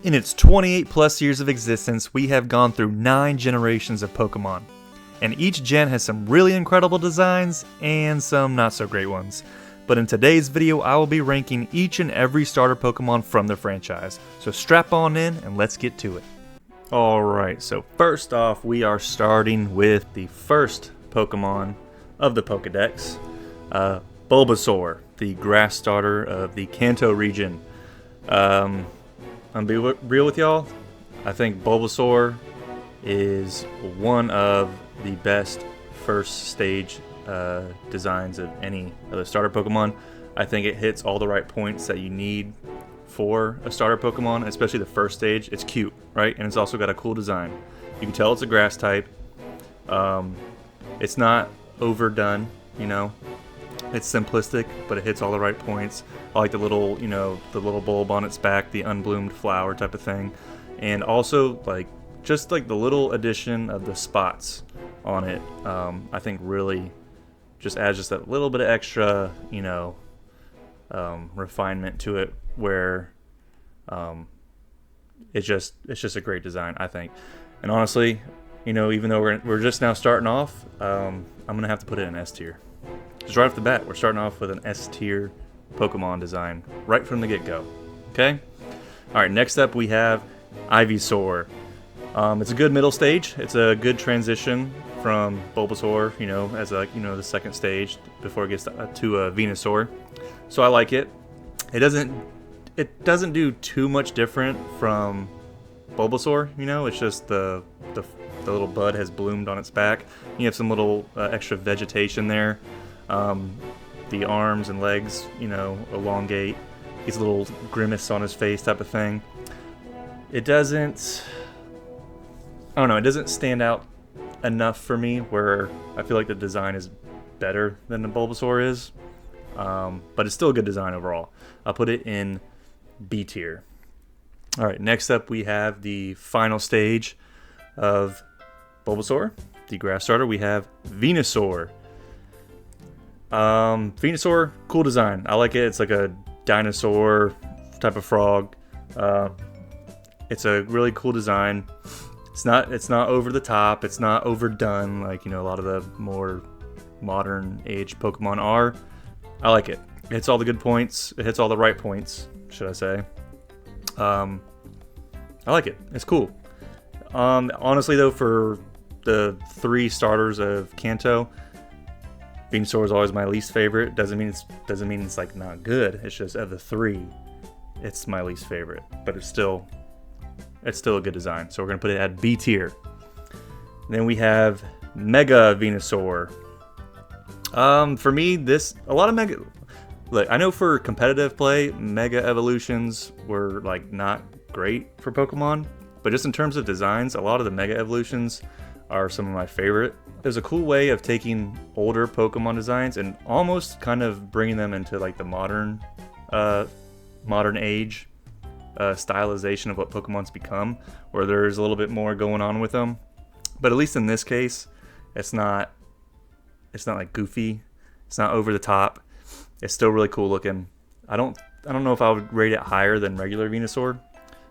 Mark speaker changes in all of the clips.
Speaker 1: In its 28 plus years of existence, we have gone through 9 generations of Pokemon, and each gen has some really incredible designs and some not so great ones. But in today's video, I will be ranking each and every starter Pokemon from the franchise, so strap on in and let's get to it. Alright, so first off, we are starting with the first Pokemon of the Pokedex, Bulbasaur, the grass starter of the Kanto region. I'm be real with y'all, I think Bulbasaur is one of the best first stage designs of any of the starter Pokemon. I think it hits all the right points that you need for a starter Pokemon, especially the first stage. It's cute, right? And it's also got a cool design. You can tell it's a grass type. It's not overdone, you know. It's simplistic, but it hits all the right points. I like the little, the little bulb on its back, the unbloomed flower type of thing. And also, just the little addition of the spots on it, I think really just adds just that little bit of extra, refinement to it, where it's just a great design, I think. And honestly, even though we're just now starting off, I'm gonna have to put it in S tier. Just right off the bat, we're starting off with an S tier Pokemon design right from the get-go. Okay. All right. Next up, we have Ivysaur. It's a good middle stage. It's a good transition from Bulbasaur, as the second stage before it gets to Venusaur. So I like it. It doesn't do too much different from Bulbasaur. It's just the little bud has bloomed on its back. You have some little extra vegetation there. The arms and legs, elongate. He's a little grimace on his face type of thing. It doesn't stand out enough for me where I feel like the design is better than the Bulbasaur is. But it's still a good design overall. I'll put it in B tier. All right, next up we have the final stage of Bulbasaur, the grass starter. We have Venusaur. Venusaur, cool design. I like it. It's like a dinosaur type of frog. It's a really cool design. It's not over the top. It's not overdone like a lot of the more modern age Pokemon are. I like it. It hits all the good points. It hits all the right points, should I say. I like it. It's cool. Honestly though, for the 3 starters of Kanto, Venusaur is always my least favorite. Doesn't mean it's not good. It's just of the 3, it's my least favorite. But it's still a good design. So we're gonna put it at B tier. Then we have Mega Venusaur. For me, a lot of Mega. Look, I know for competitive play, Mega Evolutions were not great for Pokemon. But just in terms of designs, a lot of the Mega Evolutions are some of my favorite. There's a cool way of taking older Pokemon designs and almost kind of bringing them into the modern age stylization of what Pokemon's become, where there's a little bit more going on with them. But at least in this case, it's not goofy. It's not over the top. It's still really cool looking. I don't know if I would rate it higher than regular Venusaur,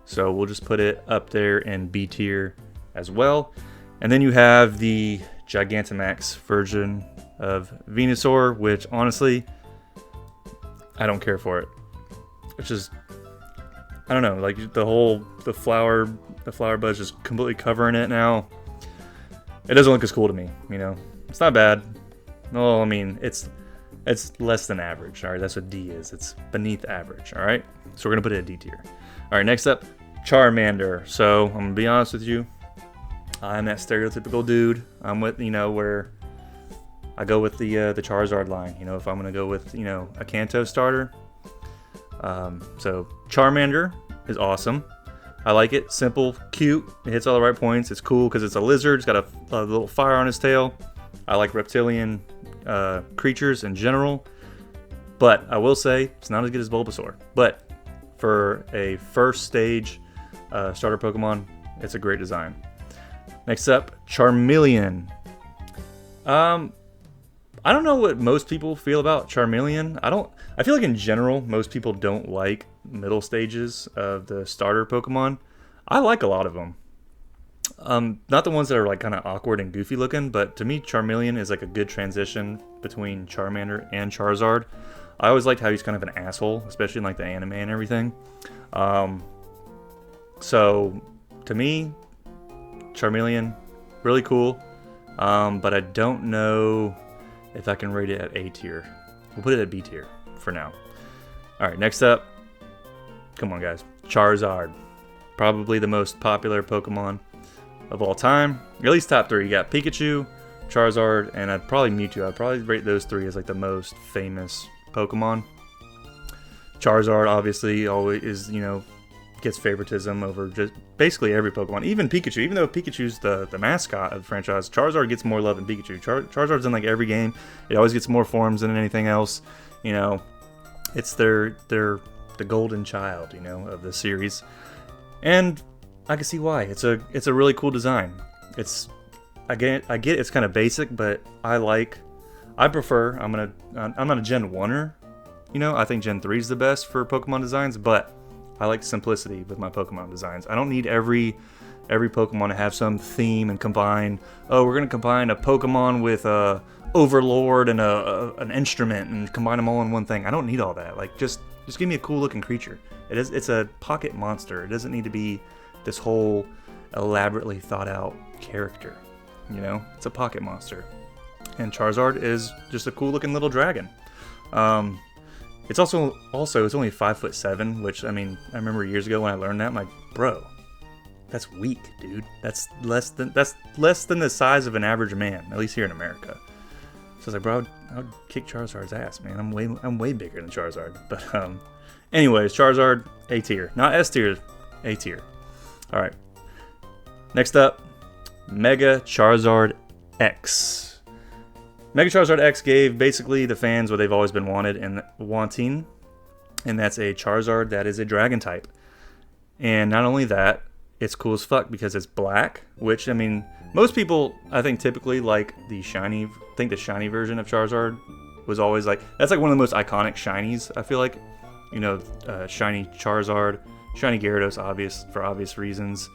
Speaker 1: so we'll just put it up there in B tier as well. And then you have the Gigantamax version of Venusaur, which honestly, I don't care for it. It's just, I don't know, the flower bud's just completely covering it now. It doesn't look as cool to me, It's not bad. Well, I mean, it's less than average, all right? That's what D is. It's beneath average, all right? So we're going to put it at D tier. All right, next up, Charmander. So I'm going to be honest with you. I'm that stereotypical dude. I'm with, where I go with the Charizard line. If I'm going to go with, a Kanto starter. So Charmander is awesome. I like it. Simple, cute. It hits all the right points. It's cool because it's a lizard. It's got a little fire on his tail. I like reptilian creatures in general. But I will say, it's not as good as Bulbasaur. But for a first stage starter Pokemon, it's a great design. Next up, Charmeleon. I I don't know what most people feel about Charmeleon. I feel like in general, most people don't like middle stages of the starter Pokemon. I like a lot of them. Not the ones that are like kind of awkward and goofy looking, but to me, Charmeleon is like a good transition between Charmander and Charizard. I always liked how he's kind of an asshole, especially in like the anime and everything. So to me, Charmeleon, really cool. But I don't know if I can rate it at A tier. We'll put it at B tier for now. All right, next up, come on guys, Charizard, probably the most popular Pokemon of all time, at least top 3. You got Pikachu, Charizard, and I'd probably Mewtwo. I'd probably rate those 3 as like the most famous Pokemon. Charizard obviously always is, gets favoritism over just basically every Pokemon, even Pikachu. Even though Pikachu's the mascot of the franchise, Charizard gets more love than Pikachu. Charizard's in like every game. It always gets more forms than anything else. It's the golden child, of the series, and I can see why. It's a really cool design. I get it's kind of basic, but I prefer. I'm not a Gen 1er. I think Gen 3 is the best for Pokemon designs, but I like simplicity with my Pokemon designs. I don't need every Pokemon to have some theme and combine. Oh, we're gonna combine a Pokemon with a Overlord and an instrument and combine them all in one thing. I don't need all that. Like just give me a cool looking creature. It's a pocket monster. It doesn't need to be this whole elaborately thought out character. It's a pocket monster. And Charizard is just a cool looking little dragon. It's also it's only 5'7", which I remember years ago when I learned that, I'm like, bro, that's weak, dude. That's less than the size of an average man, at least here in America. So I was like, bro, I would kick Charizard's ass, man. I'm way bigger than Charizard. But anyways, Charizard A tier, not S tier, A tier. All right. Next up, Mega Charizard X. Mega Charizard X gave basically the fans what they've always been wanting, and that's a Charizard that is a Dragon type. And not only that, it's cool as fuck because it's black, which most people I think typically like the shiny. I think the shiny version of Charizard was always that's like one of the most iconic shinies. I feel like, shiny Charizard, shiny Gyarados, for obvious reasons.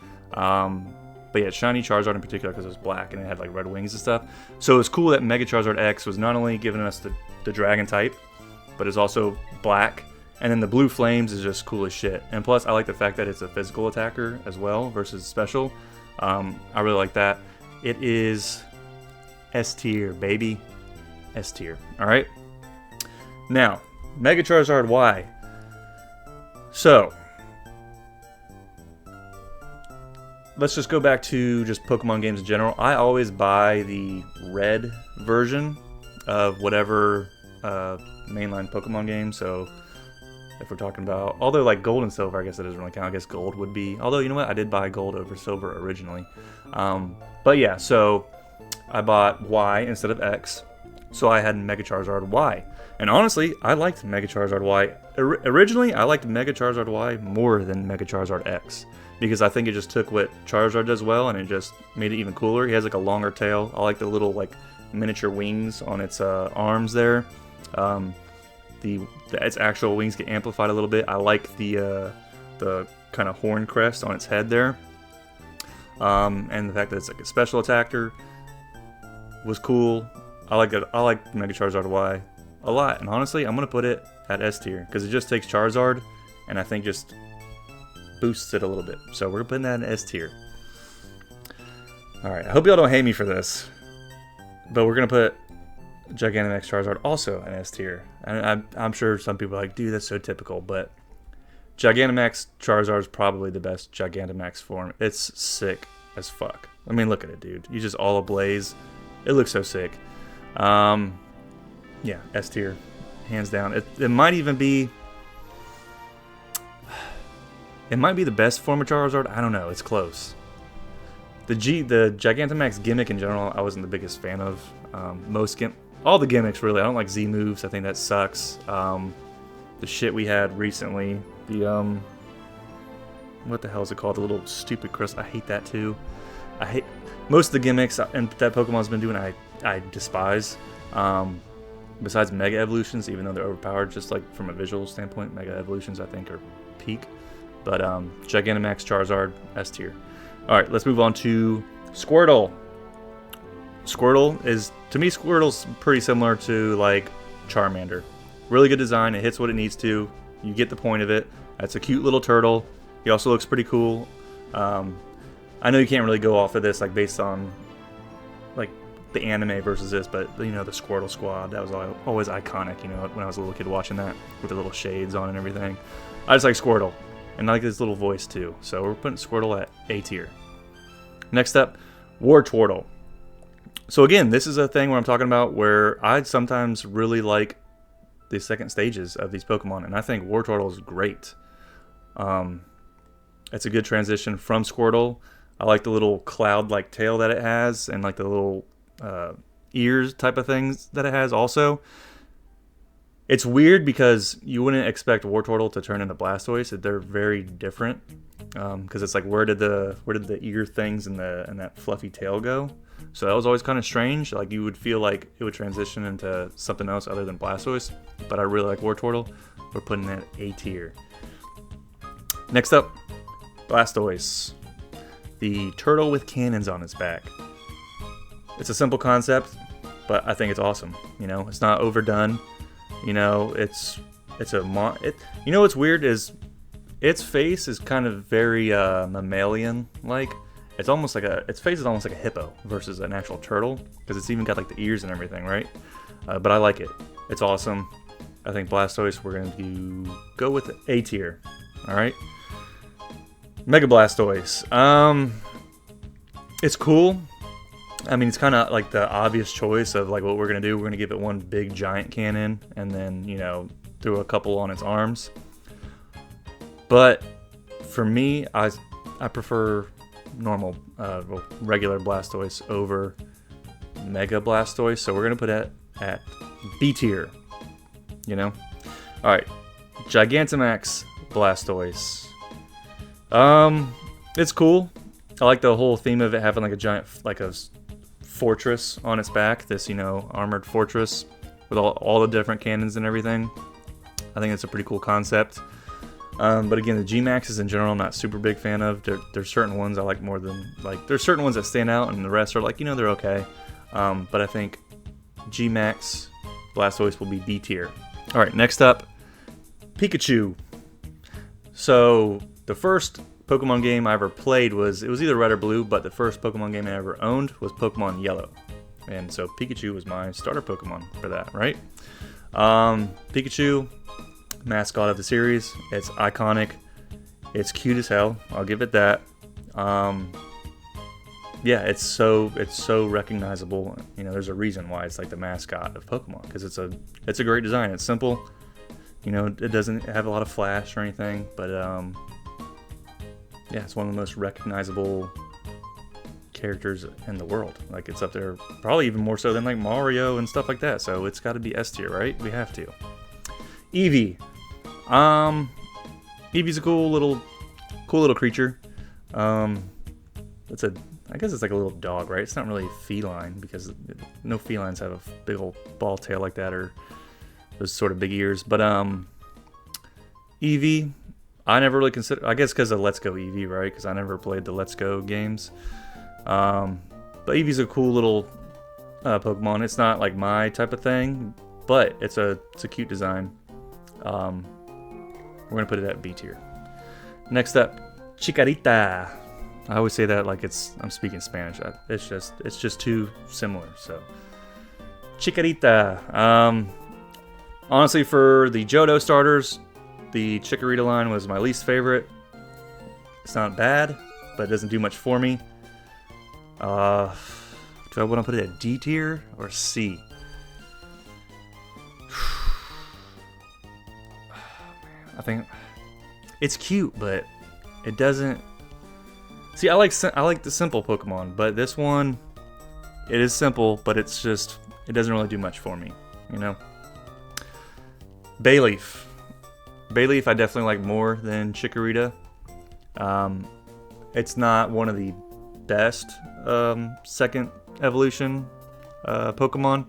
Speaker 1: But yeah, shiny Charizard in particular because it was black and it had like red wings and stuff. So it's cool that Mega Charizard X was not only giving us the Dragon type, but it's also black. And then the blue flames is just cool as shit. And plus, I like the fact that it's a physical attacker as well versus special. I really like that. It is S tier, baby. S tier. All right. Now, Mega Charizard Y. So, let's just go back to just Pokemon games in general. I always buy the red version of whatever mainline Pokemon game. So if we're talking about, although like Gold and Silver, I guess that doesn't really count. I guess Gold would be, although you know what, I did buy Gold over Silver originally. But yeah, so I bought Y instead of X. So I had Mega Charizard Y. And honestly, I liked Mega Charizard Y. Originally, I liked Mega Charizard Y more than Mega Charizard X. Because I think it just took what Charizard does well and it just made it even cooler. He has like a longer tail. I like the little like miniature wings on its arms there. Its actual wings get amplified a little bit. I like the kind of horn crest on its head there. And the fact that it's like a special attacker was cool. I like Mega Charizard Y a lot. And honestly, I'm going to put it at S tier because it just takes Charizard and I think just boosts it a little bit. So we're putting that in S tier. Alright, I hope y'all don't hate me for this, but we're going to put Gigantamax Charizard also in S tier. I'm sure some people are like, dude, that's so typical, but Gigantamax Charizard is probably the best Gigantamax form. It's sick as fuck. I mean, look at it, dude. You just all ablaze. It looks so sick. Yeah, S tier, hands down. It might even be... It might be the best form of Charizard. I don't know. It's close. The Gigantamax gimmick in general, I wasn't the biggest fan of. All the gimmicks really. I don't like Z moves. I think that sucks. The shit we had recently. The what the hell is it called? The little stupid crystal. I hate that too. I hate most of the gimmicks and that Pokemon's been doing. I despise. besides Mega Evolutions, even though they're overpowered, just like from a visual standpoint, Mega Evolutions I think are peak. But Gigantamax, Charizard, S tier. All right, let's move on to Squirtle. To me, Squirtle's pretty similar to like Charmander. Really good design. It hits what it needs to. You get the point of it. That's a cute little turtle. He also looks pretty cool. I know you can't really go off of this like based on like the anime versus this, but you know, the Squirtle Squad, that was always iconic, you know, when I was a little kid watching that with the little shades on and everything. I just like Squirtle, and I like his little voice too. So we're putting Squirtle at A tier. Next up, Wartortle. So again, this is a thing where I'm talking about where I sometimes really like the second stages of these Pokemon, and I think Wartortle is great. It's a good transition from Squirtle. I like the little cloud-like tail that it has, and like the little ears type of things that it has also. It's weird because you wouldn't expect Wartortle to turn into Blastoise. They're very different, because it's like, where did the ear things and that fluffy tail go? So that was always kind of strange. Like, you would feel like it would transition into something else other than Blastoise. But I really like Wartortle. We're putting it A tier. Next up, Blastoise, the turtle with cannons on its back. It's a simple concept, but I think it's awesome. You know, it's not overdone. You know, you know what's weird is its face is kind of very mammalian like. Its face is almost like a hippo versus an actual turtle, because it's even got like the ears and everything, right? But I like it. It's awesome. I think Blastoise, we're going to go with A tier. All right. Mega Blastoise. It's cool. I mean, it's kind of like the obvious choice of like what we're going to do. We're going to give it one big giant cannon and then, you know, throw a couple on its arms. But for me, I prefer normal, regular Blastoise over Mega Blastoise. So we're going to put it at B tier. You know? Alright. Gigantamax Blastoise. It's cool. I like the whole theme of it having like a giant, like a fortress on its back. This, you know, armored fortress with all the different cannons and everything. I think it's a pretty cool concept. But again, the G-Maxes in general, I'm not super big fan of. There's certain ones I like more than, like, there's certain ones that stand out, and the rest are like, you know, they're okay. But I think G-Max Blastoise will be B tier. All right, next up, Pikachu. So the first Pokemon game I ever played it was either Red or Blue, but the first Pokemon game I ever owned was Pokemon Yellow. And so Pikachu was my starter Pokemon for that, right? Pikachu, mascot of the series. It's iconic. It's cute as hell. I'll give it that. Yeah, it's so recognizable. You know, there's a reason why it's like the mascot of Pokemon, because it's a great design. It's simple. You know, it doesn't have a lot of flash or anything, but yeah, it's one of the most recognizable characters in the world. Like, it's up there, probably even more so than like Mario and stuff like that. So it's got to be S tier, right? We have to. Eevee. Eevee's a cool little creature. I guess it's like a little dog, right? It's not really feline, because no felines have a big old ball tail like that, or those sort of big ears. But Eevee, I never really consider. I guess because of Let's Go Eevee, right? Because I never played the Let's Go games. But Eevee's a cool little Pokemon. It's not like my type of thing, but it's a cute design. We're gonna put it at B tier. Next up, Chikorita. I always say that like I'm speaking Spanish. It's just too similar. So Chikorita. Honestly, for the Johto starters, the Chikorita line was my least favorite. It's not bad, but it doesn't do much for me. Do I want to put it at D tier or C? I think it's cute, but it doesn't. See, I like the simple Pokemon, but this one, it is simple, but it doesn't really do much for me, you know. Bayleaf. Bayleaf I definitely like more than Chikorita. It's not one of the best second evolution Pokemon,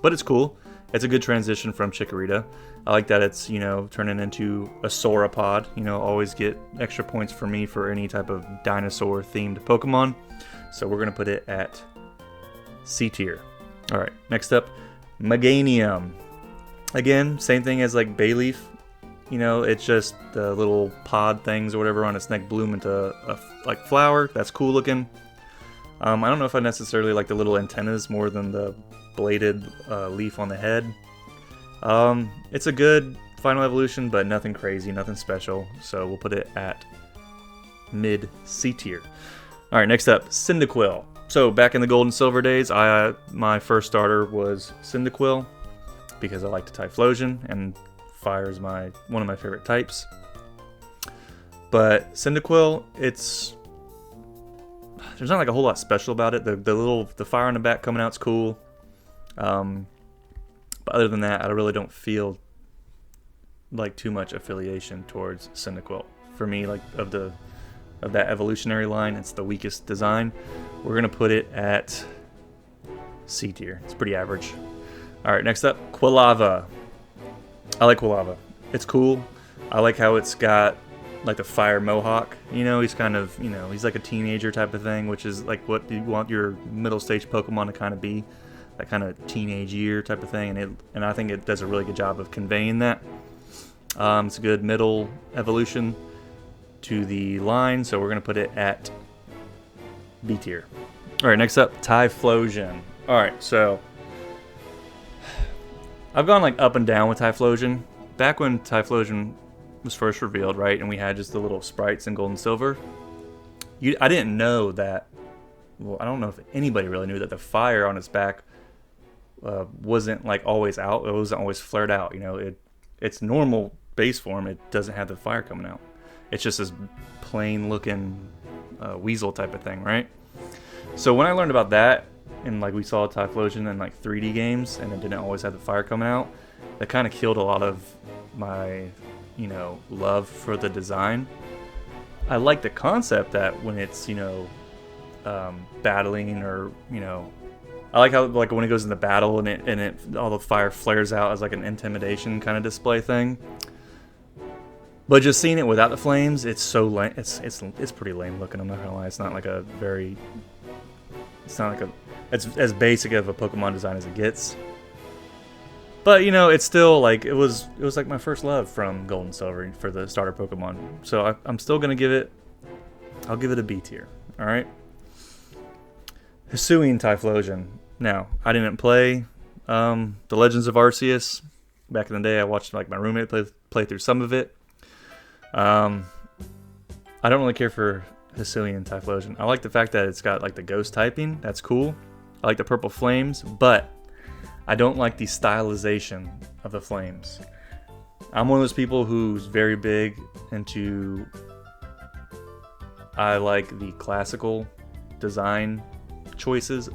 Speaker 1: but it's cool. it's a good transition from Chikorita. I like that it's, turning into a Sauropod. Always get extra points for me for any type of dinosaur-themed Pokemon. So we're going to put it at C tier. All right, next up, Meganium. Again, same thing as like Bayleaf. It's just the little pod things or whatever on its neck bloom into a like flower. That's cool looking. I don't know if I necessarily like the little antennas more than the bladed leaf on the head. It's a good final evolution, but nothing crazy, nothing special. So we'll put it at mid C tier. All right, next up, Cyndaquil. So back in the Gold and Silver days, my first starter was Cyndaquil because I like the Typhlosion, and fire is one of my favorite types. But Cyndaquil, there's not like a whole lot special about it. The fire on the back coming out's cool. But other than that, I really don't feel like too much affiliation towards Cyndaquil. For me, like of that evolutionary line, it's the weakest design. We're gonna put it at C tier. It's pretty average. All right, next up, Quilava. I like Quilava. It's cool. I like how it's got like the fire mohawk. He's kind of, he's like a teenager type of thing, which is like what you want your middle stage Pokemon to kind of be. That kind of teenage year type of thing, and I think it does a really good job of conveying that. It's a good middle evolution to the line, so we're going to put it at B tier. All right, next up, Typhlosion. All right, so I've gone like up and down with Typhlosion. Back when Typhlosion was first revealed, right, and we had just the little sprites in Gold and Silver, I didn't know that. Well, I don't know if anybody really knew that the fire on its back wasn't like always out. It wasn't always flared out. Its normal base form, it doesn't have the fire coming out. It's just this plain looking weasel type of thing, right? So when I learned about that, and like we saw Typhlosion in like 3D games, and it didn't always have the fire coming out, that kind of killed a lot of my, love for the design. I like the concept that when it's, battling, or I like how like when it goes into battle and it all the fire flares out as like an intimidation kind of display thing. But just seeing it without the flames, it's so lame. It's pretty lame looking. I'm not gonna lie. It's not like it's as basic of a Pokemon design as it gets. But it's still like it was like my first love from Gold and Silver for the starter Pokemon. So I'm still gonna I'll give it a B tier. All right. Hisuian Typhlosion. Now, I didn't play The Legends of Arceus. Back in the day, I watched like my roommate play through some of it. I don't really care for Hisuian Typhlosion. I like the fact that it's got like the ghost typing. That's cool. I like the purple flames, but I don't like the stylization of the flames. I'm one of those people who's very big into... I like the classical design choices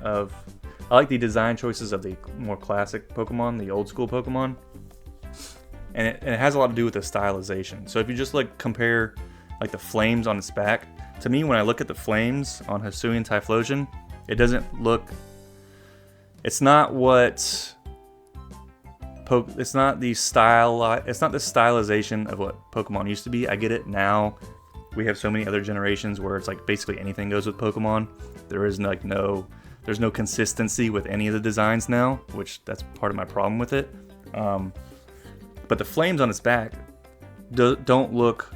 Speaker 1: of... I like the design choices of the more classic Pokemon, the old school Pokemon. And it has a lot to do with the stylization. So if you just like compare like the flames on its back, to me when I look at the flames on Hisuian Typhlosion, it doesn't look... It's not what... It's not the stylization of what Pokemon used to be. I get it now. We have so many other generations where it's like basically anything goes with Pokemon. There's no consistency with any of the designs now, which that's part of my problem with it. But the flames on its back don't look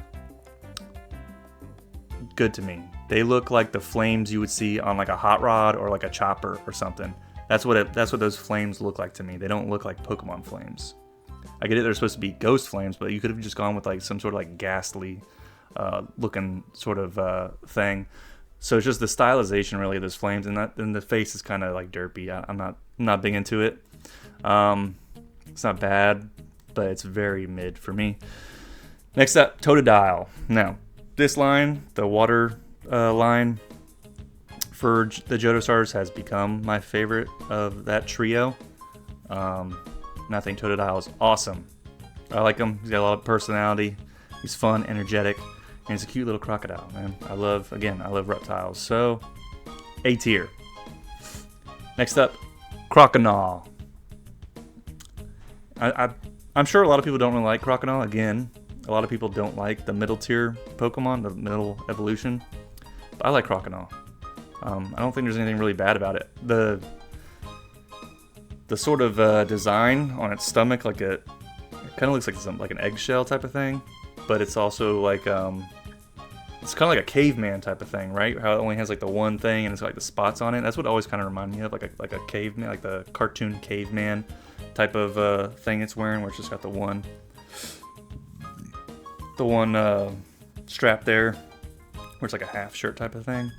Speaker 1: good to me. They look like the flames you would see on like a Hot Rod or like a Chopper or something. That's what those flames look like to me. They don't look like Pokemon flames. I get it, they're supposed to be ghost flames, but you could have just gone with like some sort of like ghastly looking sort of thing. So it's just the stylization really of those flames, and the face is kind of like derpy. I'm not big into it. It's not bad, but it's very mid for me. Next up, Totodile. Now, this line, the water line for the Johto starters, has become my favorite of that trio. And I think Totodile is awesome. I like him. He's got a lot of personality. He's fun, energetic, and he's a cute little crocodile, man. I love reptiles. So, A tier. Next up, Croconaw. I'm sure a lot of people don't really like Crocodile. Again, a lot of people don't like the middle tier Pokemon, the middle evolution. But I like Crocodile. I don't think there's anything really bad about it. The sort of design on its stomach, like it kind of looks like an eggshell type of thing, but it's also like it's kind of like a caveman type of thing, right? How it only has like the one thing and it's like the spots on it. That's what it always kind of reminded me of, like a caveman, like the cartoon caveman type of thing it's wearing, where it's just got the one strap there, where it's like a half shirt type of thing.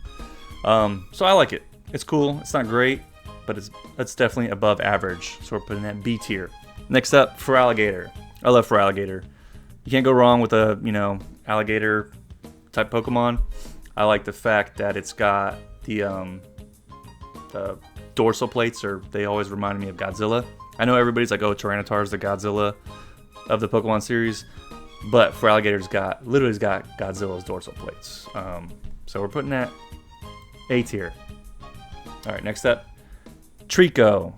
Speaker 1: So I like it. It's cool. It's not great, but it's definitely above average. So we're putting that B tier. Next up, Feraligatr. I love Feraligatr. You can't go wrong with a alligator type Pokemon. I like the fact that it's got the dorsal plates, or they always reminded me of Godzilla. I know everybody's like, oh, Tyranitar is the Godzilla of the Pokemon series, but Feraligatr's literally got Godzilla's dorsal plates. So we're putting that A tier. All right, next up, Treecko.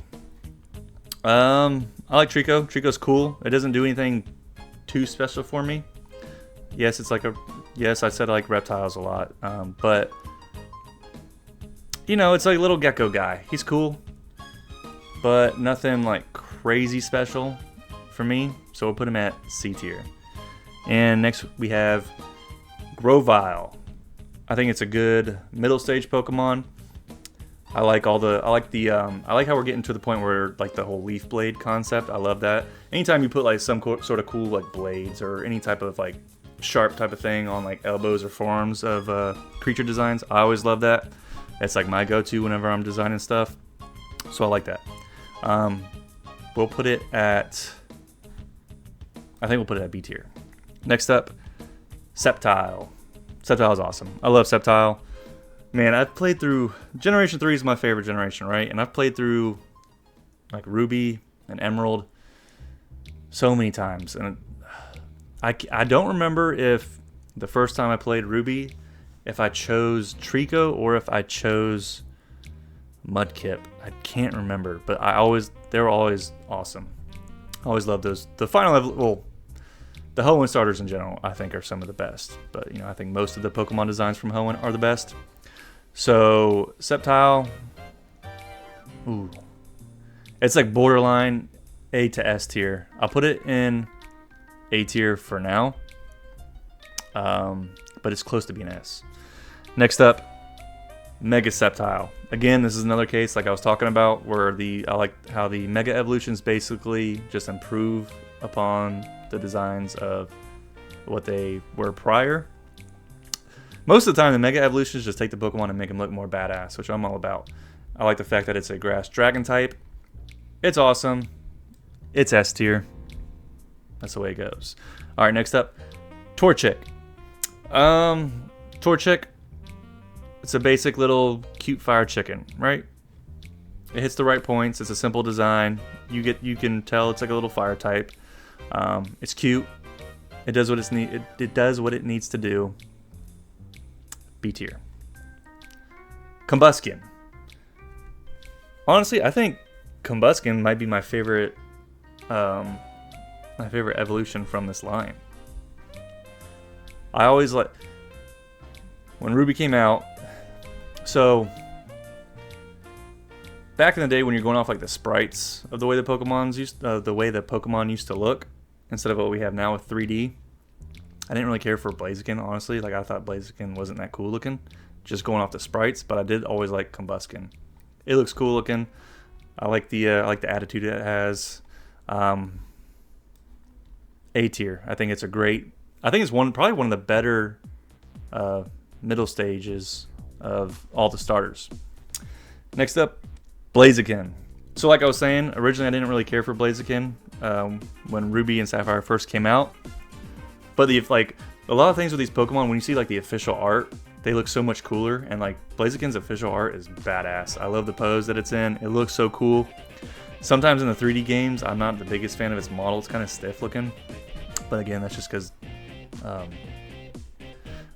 Speaker 1: I like Treecko. Treecko's cool. It doesn't do anything too special for me. Yes, I said I like reptiles a lot, but it's like a little gecko guy. He's cool, but nothing like crazy special for me. So we'll put him at C tier. And next we have Grovyle. I think it's a good middle stage Pokemon. I like how we're getting to the point where like the whole leaf blade concept. I love that. Anytime you put like some sort of cool like blades or any type of like sharp type of thing on like elbows or forearms of creature designs, I always love that. It's like my go-to whenever I'm designing stuff. So I like that. We'll put it at B tier. Next up, Sceptile. Sceptile is awesome. I love Sceptile. Man, I've played through... Generation 3 is my favorite generation, right? And I've played through like Ruby and Emerald so many times. And I don't remember if the first time I played Ruby, if I chose Treecko or if I chose Mudkip. I can't remember, but they were always awesome. I always loved those. The final level... Well, the Hoenn starters in general, I think, are some of the best. But, I think most of the Pokemon designs from Hoenn are the best. So, Sceptile, ooh, it's like borderline A to S tier. I'll put it in A tier for now, but it's close to being S. Next up, Mega Sceptile. Again, this is another case like I was talking about where I like how the Mega Evolutions basically just improve upon the designs of what they were prior. Most of the time, the Mega Evolutions just take the Pokemon and make them look more badass, which I'm all about. I like the fact that it's a Grass Dragon type. It's awesome. It's S tier. That's the way it goes. All right, next up, Torchic. Torchic, it's a basic little cute fire chicken, right? It hits the right points. It's a simple design. You can tell it's like a little fire type. It's cute. It does what it does what it needs to do. B tier. Combusken. Honestly, I think Combusken might be my favorite evolution from this line. I always like when Ruby came out. So back in the day when you're going off like the sprites of the way the Pokemon used to look instead of what we have now with 3D. I didn't really care for Blaziken, honestly. Like, I thought Blaziken wasn't that cool looking, just going off the sprites. But I did always like Combusken. It looks cool looking. I like the attitude it has. A tier. I think it's probably one of the better middle stages of all the starters. Next up, Blaziken. So, like I was saying, originally I didn't really care for Blaziken when Ruby and Sapphire first came out. But a lot of things with these Pokemon, when you see like the official art, they look so much cooler. And like Blaziken's official art is badass. I love the pose that it's in. It looks so cool. Sometimes in the 3D games, I'm not the biggest fan of its model. It's kind of stiff looking. But again, that's just because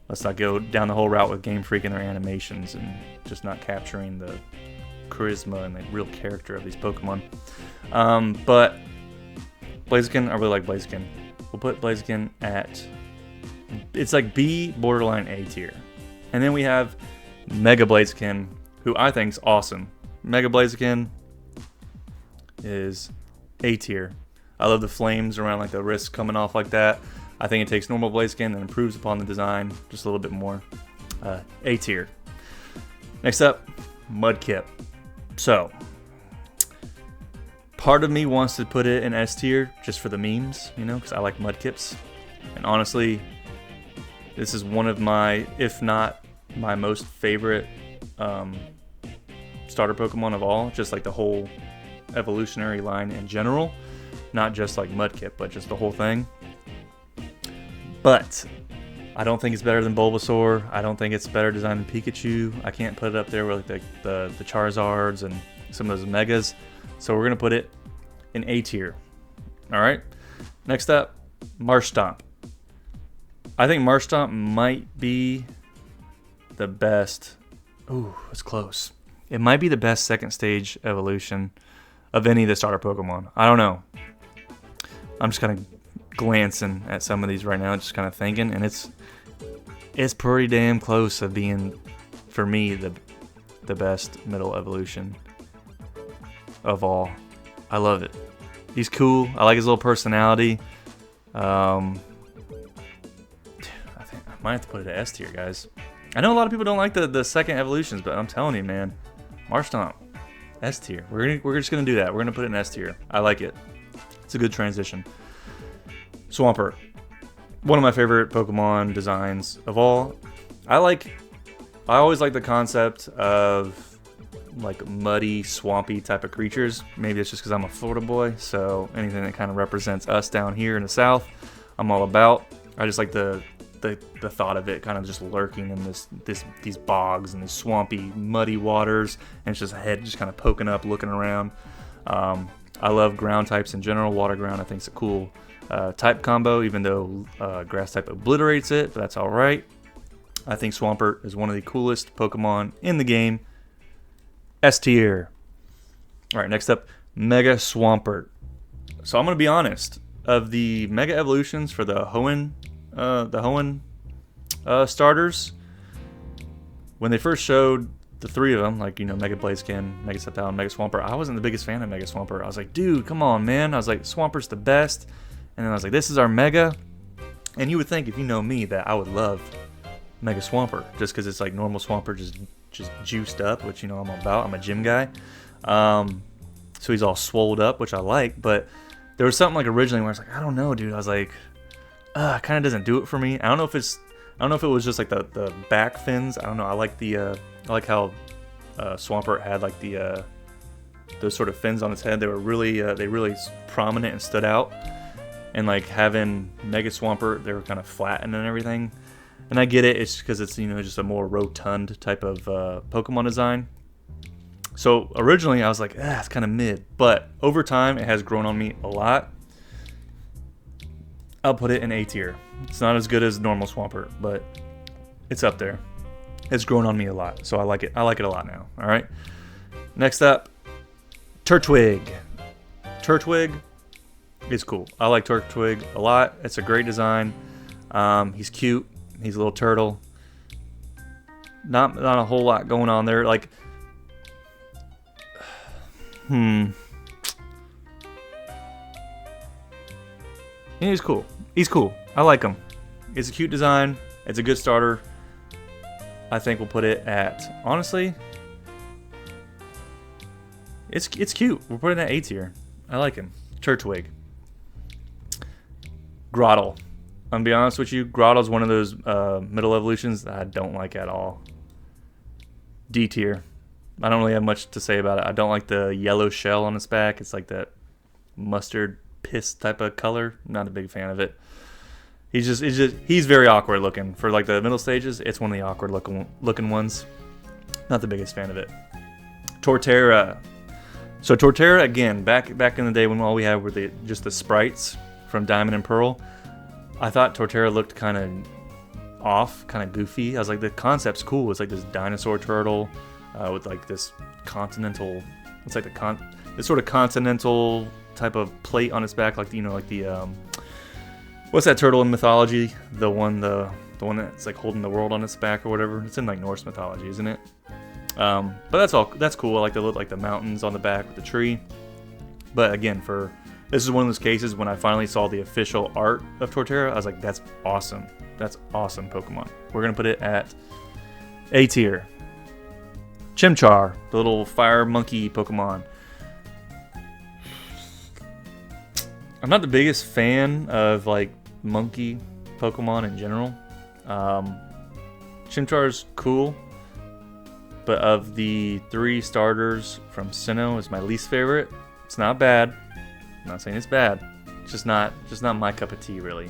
Speaker 1: let's not go down the whole route with Game Freak and their animations and just not capturing the charisma and the real character of these Pokemon. But Blaziken, I really like Blaziken. We'll put Blaziken at, it's like B, borderline A tier. And then we have Mega Blaziken, who I think is awesome. Mega Blaziken is A tier. I love the flames around like the wrist coming off like that. I think it takes normal Blaziken and improves upon the design just a little bit more. A tier. Next up, Mudkip. So, part of me wants to put it in S tier just for the memes, you know, because I like Mudkips. And honestly, this is one of my, if not my most favorite starter Pokemon of all. Just like the whole evolutionary line in general. Not just like Mudkip, but just the whole thing. But I don't think it's better than Bulbasaur. I don't think it's better designed than Pikachu. I can't put it up there with like the Charizards and some of those Megas. So we're going to put it in A tier. Alright. Next up, Marshtomp. I think Marshtomp might be the best. Ooh, it's close. It might be the best second stage evolution of any of the starter Pokemon. I don't know. I'm just kind of glancing at some of these right now, just kind of thinking, and it's pretty damn close of being, for me, the best middle evolution of all. I love it. He's cool. I like his little personality. I think I might have to put it at S tier, guys. I know a lot of people don't like the second evolutions, but I'm telling you, man, Marshtomp, S tier. We're just gonna do that. We're gonna put it in S tier. I like it. It's a good transition. Swampert, one of my favorite Pokemon designs of all. I always like the concept of like muddy, swampy type of creatures. Maybe it's just because I'm a Florida boy, so anything that kind of represents us down here in the South, I'm all about. I just like the thought of it kind of just lurking in these bogs and these swampy, muddy waters, and it's just a head just kind of poking up, looking around. I love ground types in general. Water ground I think is a cool type combo, even though grass type obliterates it, but that's alright. I think Swampert is one of the coolest Pokemon in the game. S tier. Alright, next up, Mega Swampert. So I'm going to be honest, of the Mega Evolutions for the Hoenn starters, when they first showed the three of them, like, you know, Mega Blaziken, Mega Sceptile, and Mega Swampert, I wasn't the biggest fan of Mega Swampert. I was like, dude, come on, man. I was like, Swampert's the best. And then I was like, this is our Mega. And you would think, if you know me, that I would love Mega Swampert, just because it's like normal Swampert, just juiced up, which, you know, I'm about. I'm a gym guy. So he's all swolled up, which I like. But there was something like originally where I was like, I don't know, dude. I was like, it kind of doesn't do it for me. I don't know if it was just like the back fins. I don't know. I like how Swampert had like those sort of fins on its head. They were really prominent and stood out. And like having Mega Swampert, they were kind of flattened and everything. And I get it. It's because it's, you know, just a more rotund type of Pokemon design. So originally I was like, it's kind of mid. But over time it has grown on me a lot. I'll put it in A tier. It's not as good as normal Swampert, but it's up there. It's grown on me a lot, so I like it. I like it a lot now. All right. Next up, Turtwig. Turtwig is cool. I like Turtwig a lot. It's a great design. He's cute. He's a little turtle. Not a whole lot going on there. Like, He's cool. He's cool. I like him. It's a cute design. It's a good starter. I think we'll put it at, honestly, it's cute. We're putting it at A tier. I like him. Turtwig. Grottle. I'm gonna be honest with you. Grottle's one of those middle evolutions that I don't like at all. D tier. I don't really have much to say about it. I don't like the yellow shell on its back. It's like that mustard piss type of color. Not a big fan of it. He's very awkward looking for like the middle stages. It's one of the awkward looking ones. Not the biggest fan of it. Torterra. So Torterra, again, back in the day when all we had were just the sprites from Diamond and Pearl, I thought Torterra looked kind of off, kind of goofy. I was like, the concept's cool. It's like this dinosaur turtle with like this continental. It's like this sort of continental type of plate on its back, like like the what's that turtle in mythology? The one that's like holding the world on its back or whatever. It's in like Norse mythology, isn't it? But that's cool. I like the mountains on the back with the tree. But again, this is one of those cases when I finally saw the official art of Torterra, I was like, that's awesome. That's awesome Pokemon. We're gonna put it at A tier. Chimchar, the little fire monkey Pokemon. I'm not the biggest fan of like monkey Pokemon in general. Chimchar's cool, but of the 3 starters from Sinnoh, is my least favorite. It's not bad. I'm not saying it's bad. It's just not my cup of tea, really.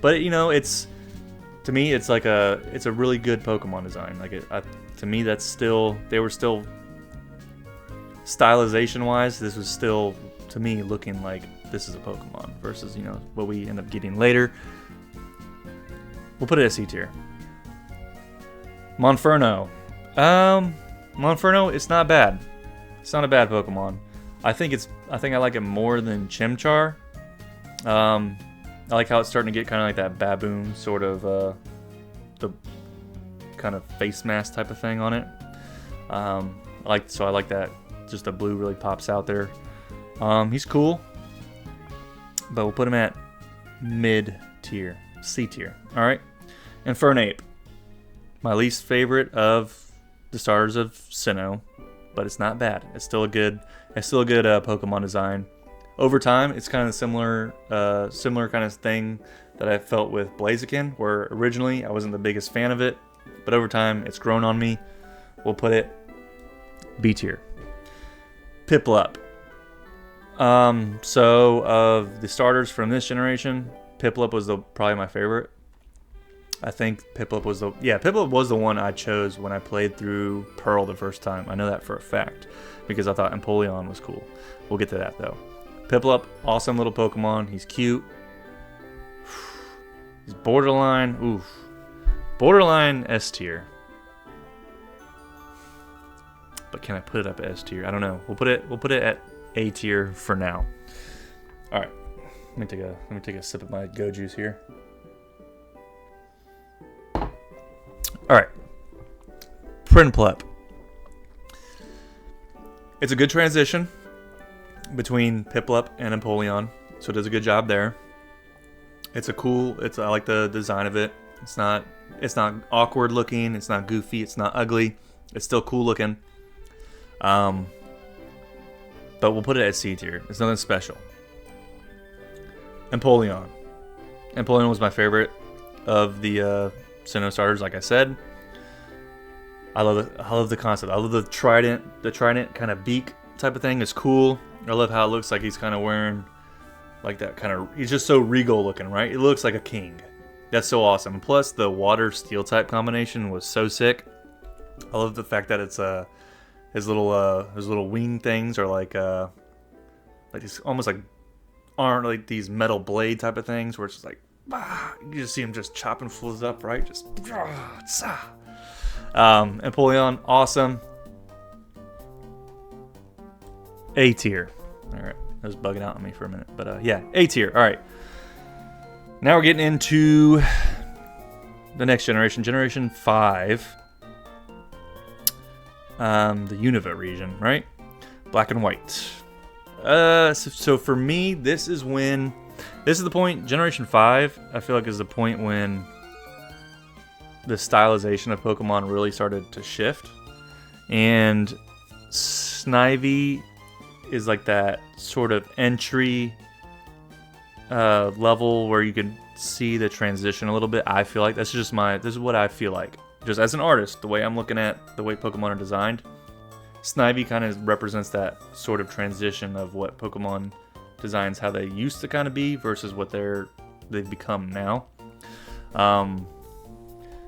Speaker 1: But to me, it's a really good Pokemon design. To me, they were still stylization wise. This was still, to me, looking like this is a Pokemon versus what we end up getting later. We'll put it at C tier. Monferno. Monferno, it's not bad. It's not a bad Pokemon. I think I like it more than Chimchar. I like how it's starting to get kind of like that baboon sort of the kind of face mask type of thing on it. I like that. Just the blue really pops out there. He's cool, but we'll put him at mid tier, C tier. All right. Infernape, my least favorite of the starters of Sinnoh, but it's not bad. It's still a good Pokemon design. Over time, it's kind of similar kind of thing that I felt with Blaziken, where originally I wasn't the biggest fan of it, but over time it's grown on me. We'll put it B tier. Piplup. So of the starters from this generation, Piplup was probably my favorite. I think Piplup was the one I chose when I played through Pearl the first time. I know that for a fact because I thought Empoleon was cool. We'll get to that though. Piplup, awesome little Pokemon. He's cute. He's borderline S tier. But can I put it up at S tier? I don't know. We'll put it at A tier for now. All right. Let me take a sip of my Go Juice here. All right. Prinplup. It's a good transition between Piplup and Empoleon, so it does a good job there. I like the design of it. It's not awkward looking, it's not goofy, it's not ugly. It's still cool looking. But we'll put it at C tier. It's nothing special. Empoleon. Empoleon was my favorite of the Sinnoh starters, like I said. I love the concept. I love the trident kind of beak type of thing is cool. I love how it looks like he's kind of wearing like that kind of, he's just so regal looking, right? It looks like a king. That's so awesome. And plus the water steel type combination was so sick. I love the fact that it's his little wing things are like these almost like these metal blade type of things where it's just like you just see him just chopping fools up, right? Just Empoleon, awesome. A tier. All right, that was bugging out on me for a minute, but yeah, A tier. All right, now we're getting into the next generation, Generation 5. The Unova region, right? Black and white. So for me, this is the point. Generation 5, I feel like, is the point when the stylization of Pokemon really started to shift, and Snivy is like that sort of entry level where you can see the transition a little bit. I feel like this is what I feel like, just as an artist, the way I'm looking at the way Pokemon are designed. Snivy kind of represents that sort of transition of what Pokemon designs, how they used to kind of be versus what they've become now.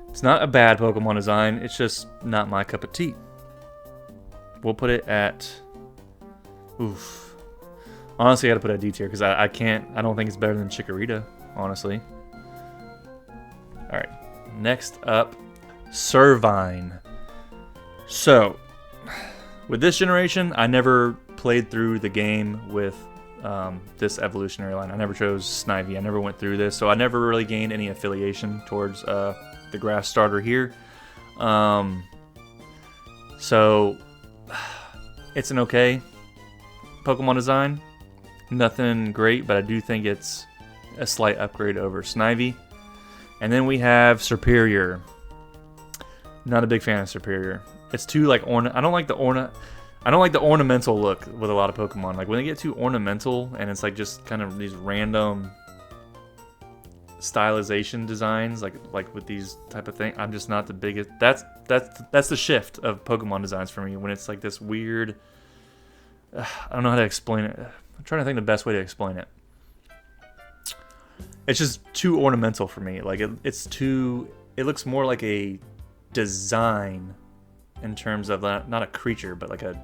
Speaker 1: It's not a bad Pokemon design, it's just not my cup of tea. We'll put it at honestly, I gotta put it at D tier because I don't think it's better than Chikorita, honestly. Alright, next up, Servine. So, with this generation, I never played through the game with this evolutionary line. I never chose Snivy. I never went through this, so I never really gained any affiliation towards the grass starter here. So it's an okay Pokemon design. Nothing great, but I do think it's a slight upgrade over Snivy. And then we have Serperior. Not a big fan of Serperior. It's too like I don't like the ornamental look with a lot of Pokemon. Like when they get too ornamental and it's like just kind of these random stylization designs, like with these type of things, I'm just not the biggest. That's the shift of Pokemon designs for me, when it's like this weird. I don't know how to explain it. I'm trying to think the best way to explain it. It's just too ornamental for me. Like it's too. It looks more like a design in terms of not a creature, but like an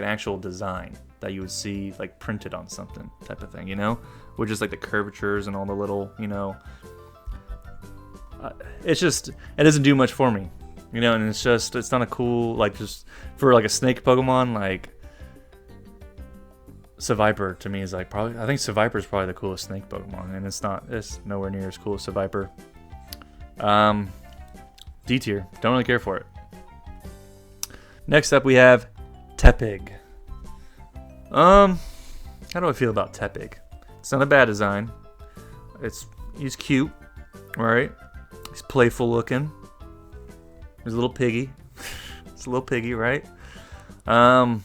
Speaker 1: actual design that you would see like printed on something type of thing, you know, with just like the curvatures and all the little, you know. It doesn't do much for me, you know, and it's not a cool, like, just for like a snake Pokemon, like Seviper to me is like probably, I think Seviper is probably the coolest snake Pokemon, and it's nowhere near as cool as Seviper. D tier, don't really care for it. Next up we have Tepig. How do I feel about Tepig? It's not a bad design. He's cute, right? He's playful looking. He's a little piggy. It's a little piggy, right? I'm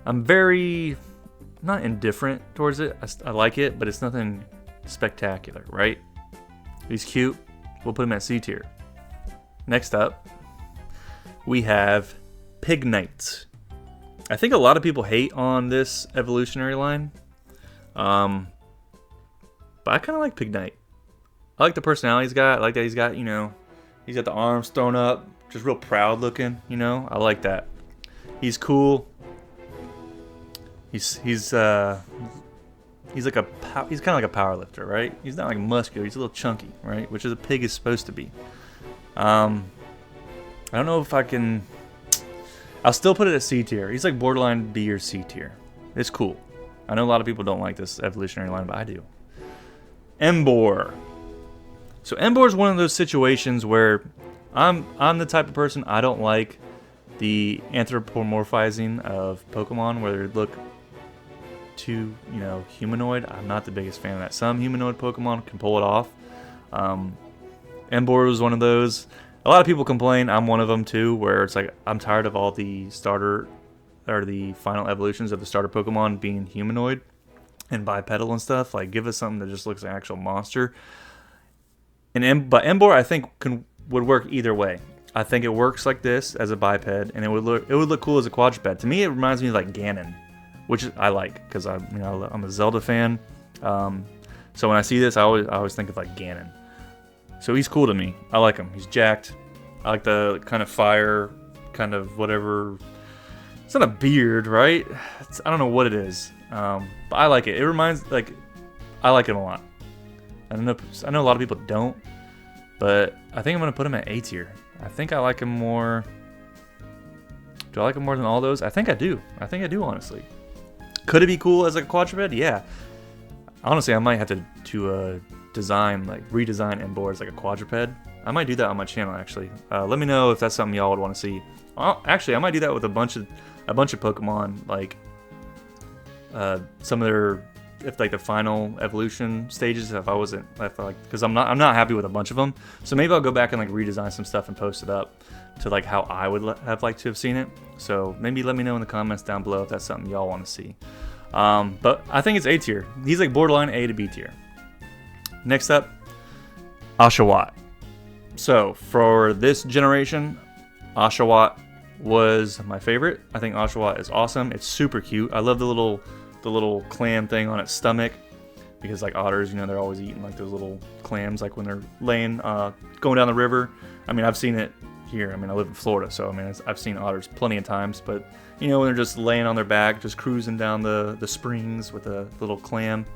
Speaker 1: very not indifferent towards it. I like it, but it's nothing spectacular, right? He's cute. We'll put him at C tier. Next up, we have Pignite. I think a lot of people hate on this evolutionary line, but I kind of like Pignite. I like the personality he's got. I like that he's got, you know, he's got the arms thrown up, just real proud looking, you know. I like that. He's cool. He's like he's kind of like a power lifter, right? He's not like muscular. He's a little chunky, right? Which is a pig is supposed to be. I don't know if I can. I'll still put it at C tier. He's like borderline B or C tier. It's cool. I know a lot of people don't like this evolutionary line, but I do. Emboar. So Emboar is one of those situations where I'm the type of person, I don't like the anthropomorphizing of Pokemon where they look too, you know, humanoid. I'm not the biggest fan of that. Some humanoid Pokemon can pull it off. Emboar was one of those. A lot of people complain. I'm one of them too, where it's like I'm tired of all the starter or the final evolutions of the starter Pokemon being humanoid and bipedal and stuff. Like, give us something that just looks like an actual monster. But Emboar, I think, would work either way. I think it works like this as a biped, and it would look cool as a quadruped. To me, it reminds me of like Ganon, which I like because I'm a Zelda fan. So when I see this, I always think of like Ganon. So he's cool to me. I like him. He's jacked. I like the kind of fire, kind of whatever. It's not a beard, right? I don't know what it is, but I like it. It reminds I like him a lot. I know a lot of people don't, but I think I'm gonna put him at A tier. I think I like him more. Do I like him more than all those? I think I do. Honestly. Could it be cool as like a quadruped? Yeah. Honestly, I might have to redesign Emboar as like a quadruped. I might do that on my channel actually. Let me know if that's something y'all would want to see. Actually, I might do that with a bunch of Pokemon, like some of their, if like the final evolution stages. Because I'm not happy with a bunch of them. So maybe I'll go back and like redesign some stuff and post it up to like how I would have liked to have seen it. So maybe let me know in the comments down below if that's something y'all want to see. But I think it's A tier. He's like borderline A to B tier. Next up, Oshawott. So for this generation, Oshawott was my favorite. I think Oshawott is awesome. It's super cute. I love the little clam thing on its stomach, because like otters, you know, they're always eating like those little clams, like when they're laying, going down the river. I mean, I've seen it here. I mean, I live in Florida, so I mean, I've seen otters plenty of times. But you know, when they're just laying on their back, just cruising down the springs with a little clam.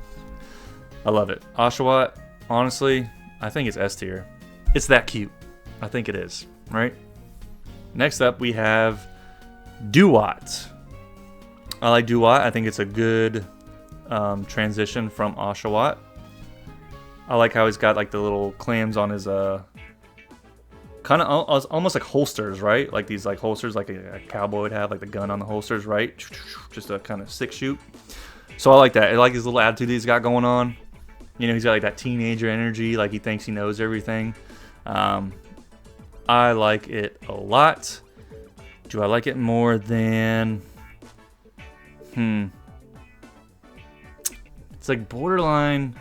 Speaker 1: I love it. Oshawott, honestly, I think it's S tier. It's that cute. I think it is, right? Next up, we have Dewott. I like Duat. I think it's a good transition from Oshawott. I like how he's got like the little clams on his kind of almost like holsters, right? Like these like holsters like a cowboy would have, like the gun on the holsters, right? Just a kind of 6-shoot. So I like that. I like his little attitude he's got going on. You know, he's got like that teenager energy, like he thinks he knows everything. I like it a lot. Do I like it more than... It's like borderline...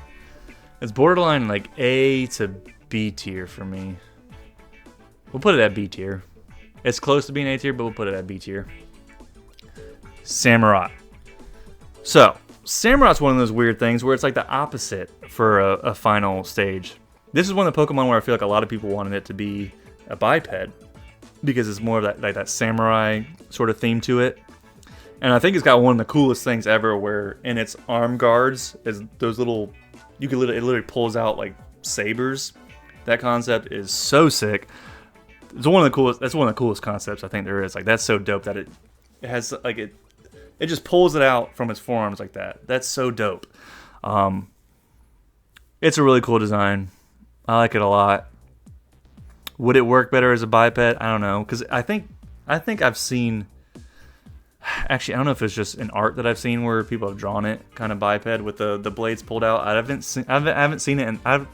Speaker 1: It's borderline like A to B tier for me. We'll put it at B tier. It's close to being A tier, but we'll put it at B tier. Samurott. So, Samurott's one of those weird things where it's like the opposite for a final stage. This is one of the Pokemon where I feel like a lot of people wanted it to be a biped because it's more of that like that samurai sort of theme to it. And I think it's got one of the coolest things ever where in its arm guards is those little, it literally pulls out like sabers. That concept is so sick. It's one of the coolest. That's one of the coolest concepts I think there is. Like that's so dope that it has like it just pulls it out from its forearms like that. That's so dope. It's a really cool design. I like it a lot. Would it work better as a biped? I don't know, because I think I've seen. Actually, I don't know if it's just an art that I've seen where people have drawn it kind of biped with the blades pulled out. I haven't seen it, and I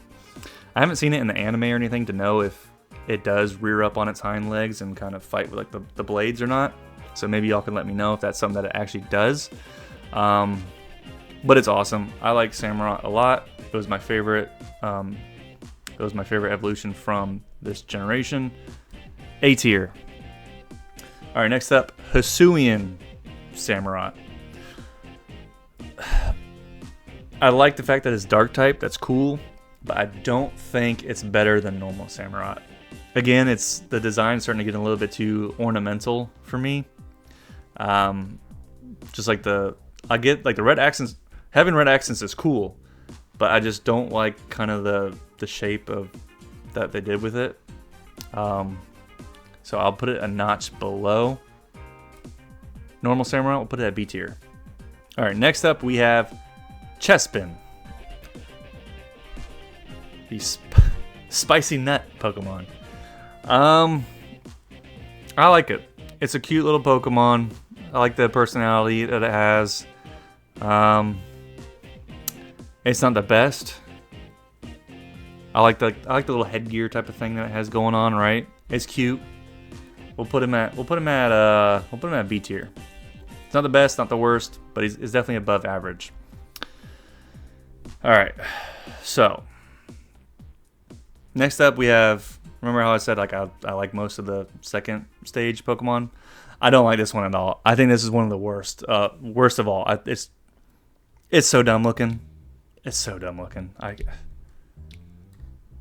Speaker 1: haven't seen it in the anime or anything to know if it does rear up on its hind legs and kind of fight with like the blades or not. So maybe y'all can let me know if that's something that it actually does. But it's awesome. I like Samurott a lot. It was my favorite. It was my favorite evolution from this generation. A tier. All right, next up, Hisuian Samurott. I like the fact that it's dark type. That's cool, but I don't think it's better than normal Samurott. Again, it's the design starting to get a little bit too ornamental for me. Just like I get like the red accents. Having red accents is cool, but I just don't like kind of the shape of that they did with it. So I'll put it a notch below normal Samurott. We'll put it at B tier. All right, next up we have Chespin, the spicy nut Pokemon. I like it. It's a cute little Pokemon. I like the personality that it has. It's not the best. I like the little headgear type of thing that it has going on, right? It's cute. We'll put him at B tier. It's not the best, not the worst, but he's definitely above average. All right. So, next up we have, remember how I said like I like most of the second stage Pokemon? I don't like this one at all. I think this is one of the worst. Worst of all. It's so dumb looking. It's so dumb looking.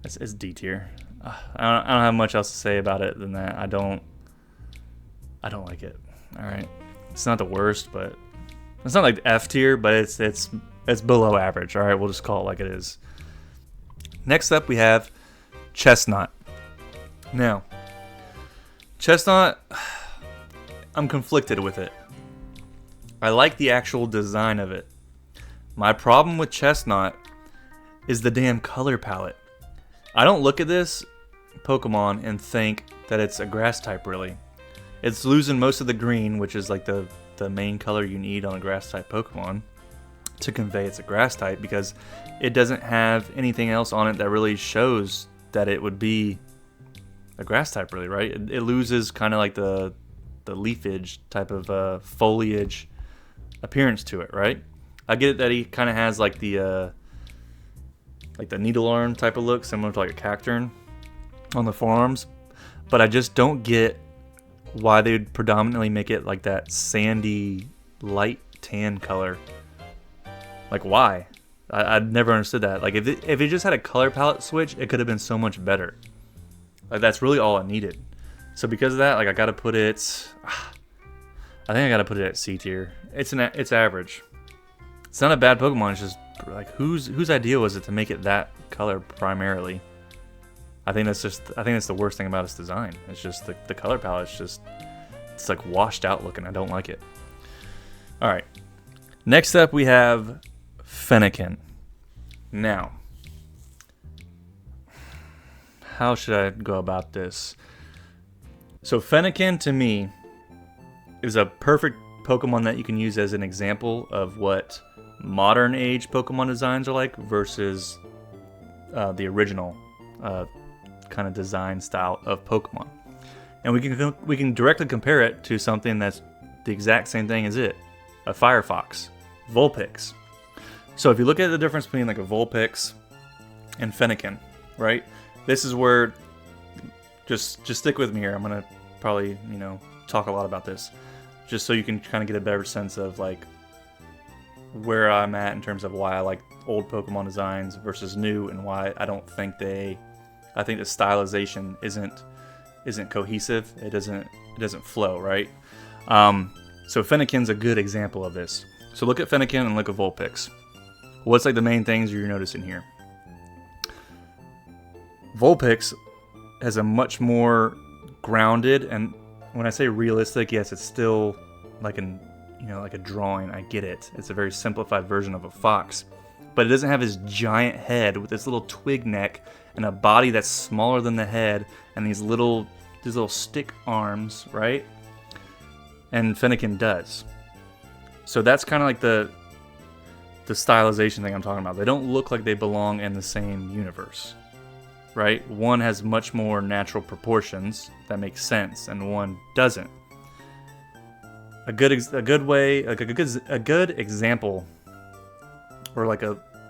Speaker 1: It's D tier. I don't have much else to say about it than that. I don't like it. All right, it's not the worst, but it's not like F tier, but it's below average. All right, we'll just call it like it is. Next up, we have Chestnut. Now, Chestnut, I'm conflicted with it. I like the actual design of it. My problem with Chestnut is the damn color palette. I don't look at this Pokemon and think that it's a grass type, really. It's losing most of the green, which is like the main color you need on a grass type Pokemon to convey it's a grass type, because it doesn't have anything else on it that really shows that it would be a grass type, really, right? It loses kind of like the leafage type of foliage appearance to it, right? I get it that he kind of has like the needle arm type of look, similar to like a Cacturne on the forearms, but I just don't get why they would predominantly make it like that sandy light tan color. Like, why? I'd never understood that. Like, if it just had a color palette switch, it could have been so much better. Like, that's really all I needed. So because of that, like, I gotta put it. I think I gotta put it at C tier. It's average. It's not a bad Pokemon. It's just like whose idea was it to make it that color primarily? I think that's the worst thing about its design. It's just the color palette. It's like washed out looking. I don't like it. All right. Next up, we have Fennekin. Now, how should I go about this? So Fennekin, to me, is a perfect Pokemon that you can use as an example of what modern age Pokemon designs are like versus the original kind of design style of Pokemon. And we can directly compare it to something that's the exact same thing as it, a Firefox, Vulpix. So if you look at the difference between like a Vulpix and Fennekin, right? This is where, just stick with me here. I'm gonna probably talk a lot about this, just so you can kind of get a better sense of like where I'm at in terms of why I like old Pokemon designs versus new, and why I don't think I think the stylization isn't cohesive. It doesn't flow, right? So Fennekin's a good example of this. So look at Fennekin and look at Vulpix. What's like the main things you're noticing here? Vulpix has a much more grounded, and when I say realistic, yes, it's still like like a drawing. I get it. It's a very simplified version of a fox, but it doesn't have his giant head with this little twig neck and a body that's smaller than the head and these little stick arms, right? And Fennekin does. So that's kind of like the stylization thing I'm talking about. They don't look like they belong in the same universe, right? One has much more natural proportions that make sense, and one doesn't. A good example, or like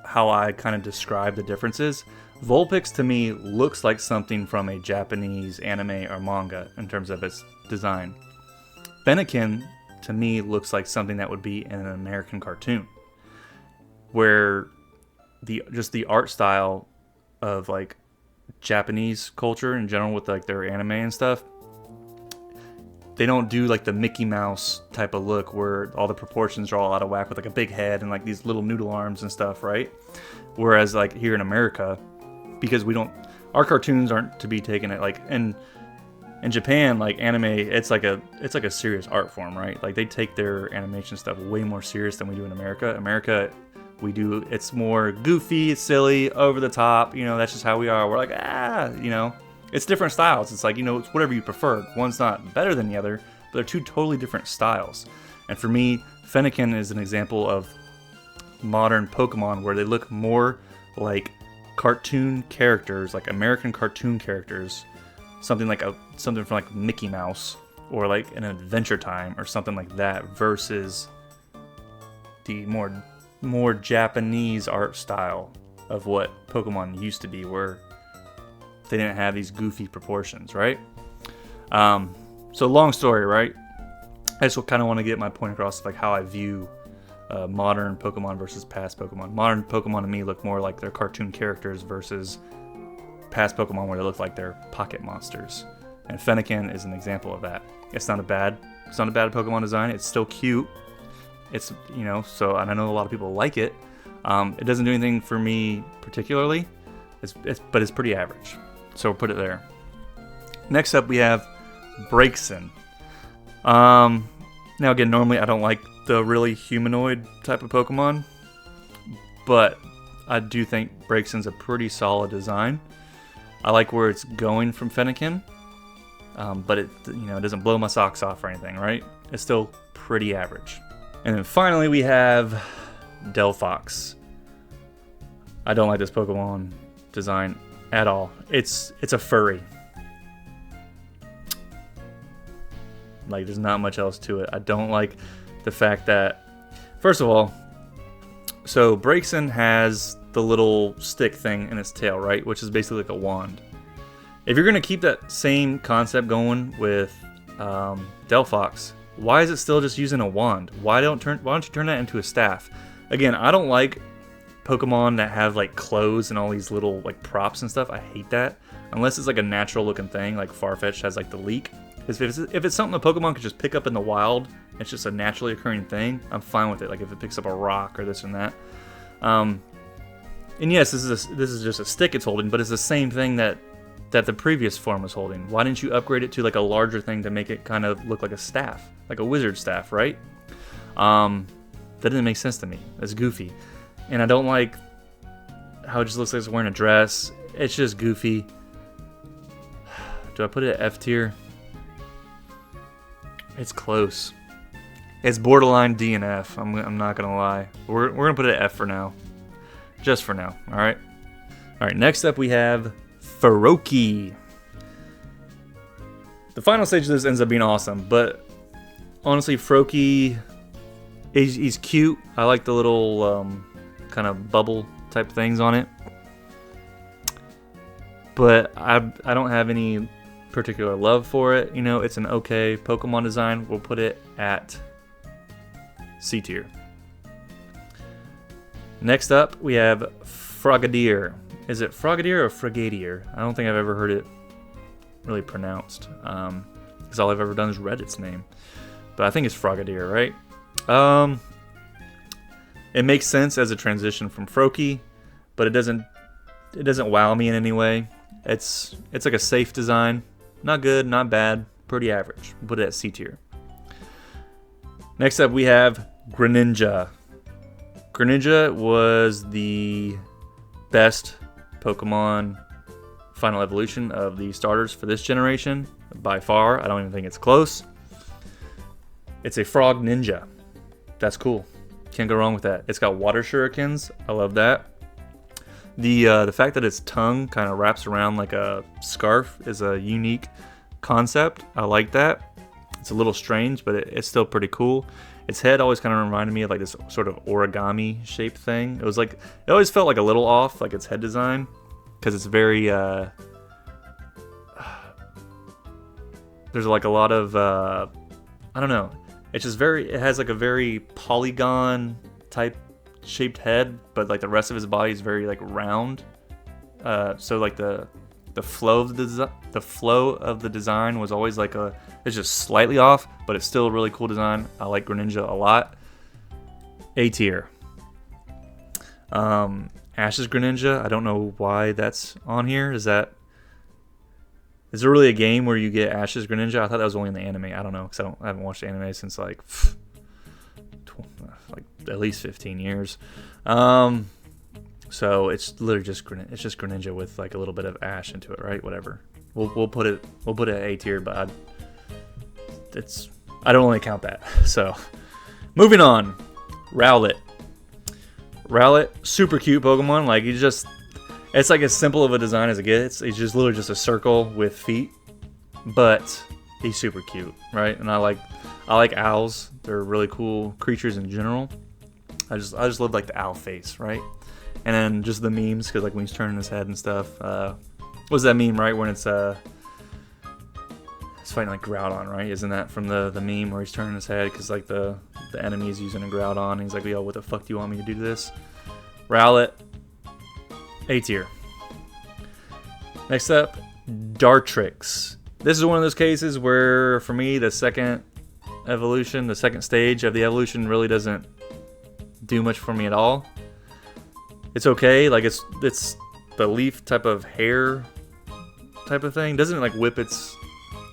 Speaker 1: how I kind of describe the differences. Vulpix to me looks like something from a Japanese anime or manga in terms of its design. Fennekin to me looks like something that would be in an American cartoon, where the art style of like Japanese culture in general with like their anime and stuff, they don't do like the Mickey Mouse type of look where all the proportions are all out of whack with like a big head and like these little noodle arms and stuff, right? Whereas like here in America, because our cartoons aren't to be taken at like, in Japan, like anime, it's like a serious art form, right? Like they take their animation stuff way more serious than we do in America. It's more goofy, silly, over the top, that's just how we are. We're like, it's different styles. It's like, it's whatever you prefer. One's not better than the other, but they're two totally different styles. And for me, Fennekin is an example of modern Pokemon where they look more like cartoon characters, like American cartoon characters, something from like Mickey Mouse or like an Adventure Time or something like that, versus the more Japanese art style of what Pokemon used to be, where they didn't have these goofy proportions, right? So long story, right? I just kind of want to get my point across, like how I view modern Pokemon versus past Pokemon. Modern Pokemon to me look more like they're cartoon characters versus past Pokemon where they look like they're pocket monsters. And Fennekin is an example of that. It's not a bad Pokemon design. It's still cute. It's so, and I know a lot of people like it. It doesn't do anything for me particularly. But it's pretty average. So we'll put it there. Next up, we have Braixen. Now again, normally I don't like the really humanoid type of Pokemon, but I do think Braixen's a pretty solid design. I like where it's going from Fennekin, but it doesn't blow my socks off or anything, right? It's still pretty average. And then finally we have Delphox. I don't like this Pokemon design at all. It's a furry. Like, there's not much else to it. I don't like the fact that, first of all, so Braixen has the little stick thing in its tail, right? Which is basically like a wand. If you're going to keep that same concept going with Delphox, why is it still just using a wand? Why don't you turn that into a staff? Again, I don't like Pokemon that have like clothes and all these little like props and stuff. I hate that. Unless it's like a natural looking thing, like Farfetch'd has like the leak. If it's something a Pokemon could just pick up in the wild, it's just a naturally occurring thing, I'm fine with it. Like if it picks up a rock or this and that. And yes, this is just a stick it's holding, but it's the same thing that the previous form was holding. Why didn't you upgrade it to like a larger thing to make it kind of look like a staff, like a wizard staff, right? That didn't make sense to me. That's goofy. And I don't like how it just looks like it's wearing a dress. It's just goofy. Do I put it at F tier? It's close. It's borderline D and F. I'm not gonna lie. We're gonna put it at F for now. Just for now. All right. All right. Next up we have Froakie. The final stage of this ends up being awesome, but honestly, Froakie, he's cute. I like the little kind of bubble type things on it, but I don't have any particular love for it. You know, it's an okay Pokemon design. We'll put it at C tier. Next up, we have Frogadier. Is it Frogadier or Frogadier? I don't think I've ever heard it really pronounced, because all I've ever done is read its name. But I think it's Frogadier, right? It makes sense as a transition from Froakie, but it doesn't wow me in any way. It's like a safe design. Not good, not bad, pretty average. We'll put it at C tier. Next up, we have Greninja. Greninja was the best Pokemon final evolution of the starters for this generation, by far. I don't even think it's close. It's a frog ninja. That's cool. Can't go wrong with that. It's got water shurikens. I love that. The fact that its tongue kind of wraps around like a scarf is a unique concept. I like that. It's a little strange, but it's still pretty cool. Its head always kind of reminded me of like this sort of origami shaped thing. It was like, it always felt like a little off, like its head design, because it's very there's like a lot of I don't know. It's just it has like a very polygon type shaped head, but like the rest of his body is very like round. So like the flow of the design was always like it's just slightly off, but it's still a really cool design. I like Greninja a lot. A tier. Ash's Greninja. I don't know why that's on here. Is there really a game where you get Ash's Greninja? I thought that was only in the anime. I don't know, because I haven't watched anime since like at least 15 years. So it's literally just Greninja with like a little bit of Ash into it, right? Whatever. We'll put it at A tier, but I don't really count that. So moving on, Rowlet. Rowlet, super cute Pokemon. Like it's like as simple of a design as it gets. He's just literally just a circle with feet, but he's super cute, right? And I like owls. They're really cool creatures in general. I just love like the owl face, right? And then just the memes, because like when he's turning his head and stuff. What's that meme, right? When it's fighting like Groudon, right? Isn't that from the meme where he's turning his head because like the enemy is using a Groudon and he's like, yo, what the fuck do you want me to do to this? Rowlet, A tier. Next up, Dartrix. This is one of those cases where for me the second stage of the evolution really doesn't do much for me at all. It's okay, like it's the leaf type of hair type of thing. Doesn't it like whip its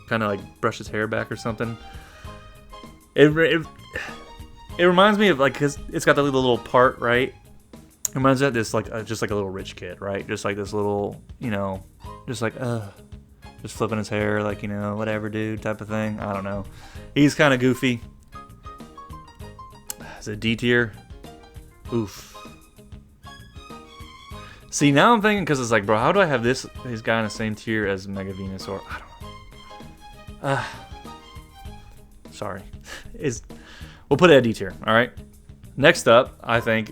Speaker 1: kind of like brush its hair back or something? It reminds me of like, cause it's got the little part, right? It reminds me of this like just like a little rich kid, right? Just like this little, just like just flipping his hair, like, whatever, dude, type of thing. I don't know. He's kind of goofy. Is it D tier? Oof. See, now I'm thinking, because it's like, bro, how do I have this guy in the same tier as Mega Venusaur? I don't know. Sorry. We'll put it at D tier, all right? Next up, I think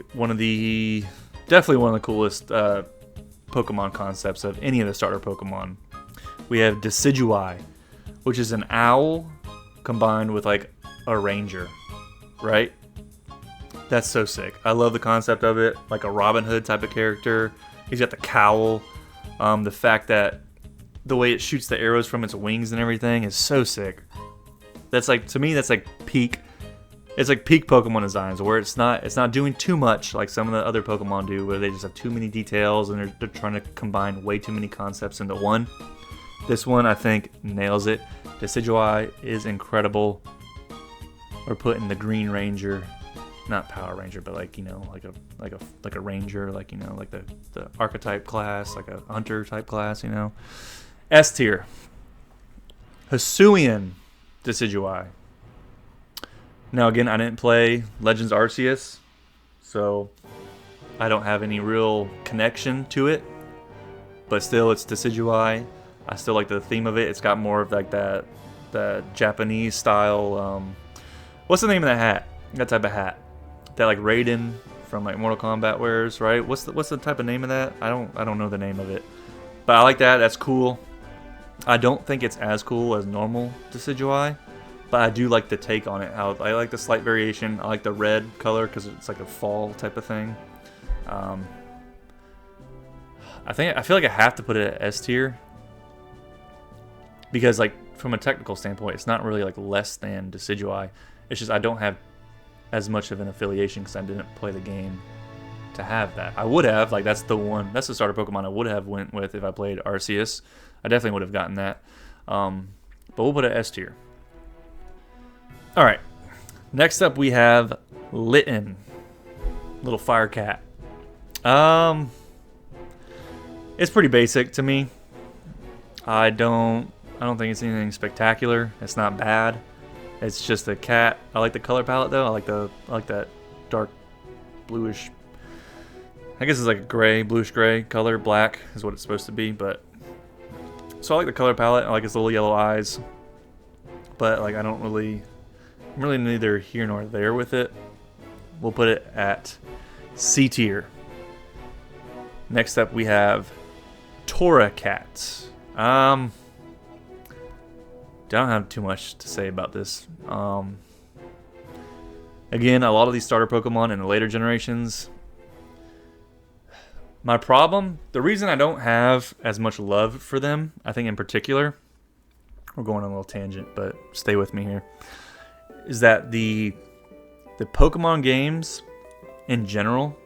Speaker 1: definitely one of the coolest Pokemon concepts of any of the starter Pokemon. We have Decidueye, which is an owl combined with like a ranger, right? That's so sick. I love the concept of it, like a Robin Hood type of character. He's got the cowl. The fact that the way it shoots the arrows from its wings and everything is so sick. That's like, to me, that's like peak. It's like peak Pokemon designs, where it's not doing too much like some of the other Pokemon do, where they just have too many details and they're trying to combine way too many concepts into one. This one, I think, nails it. Decidueye is incredible. or putting the Green Ranger, not Power Ranger, but like, you know, like a Ranger, like, you know, like the archetype class, like a hunter type class, you know. S tier. Hisuian Decidueye. Now again, I didn't play Legends Arceus, so I don't have any real connection to it. But still, it's Decidueye. I still like the theme of it. It's got more of like the Japanese style. What's the name of that hat? That type of hat that like Raiden from like Mortal Kombat wears, right? What's the type of name of that? I don't know the name of it, but I like that. That's cool. I don't think it's as cool as normal Decidueye, but I do like the take on it. How I like the slight variation. I like the red color because it's like a fall type of thing. I feel like I have to put it at S tier because like from a technical standpoint, it's not really like less than Decidueye. It's just I don't have as much of an affiliation because I didn't play the game to have that. I would have, like, that's the starter Pokemon I would have went with if I played Arceus. I definitely would have gotten that. But we'll put it S tier. All right. Next up we have Litten, little fire cat. It's pretty basic to me. I don't think it's anything spectacular. It's not bad. It's just a cat. I like the color palette though. I like that dark bluish. I guess it's like a gray, bluish gray color. Black is what it's supposed to be, but so I like the color palette. I like his little yellow eyes, but like I'm really neither here nor there with it. We'll put it at C tier. Next up we have Torracat. Don't have too much to say about this. Again, a lot of these starter Pokemon in the later generations. My problem, the reason I don't have as much love for them, I think in particular, we're going on a little tangent, but stay with me here, is that the Pokemon games in general,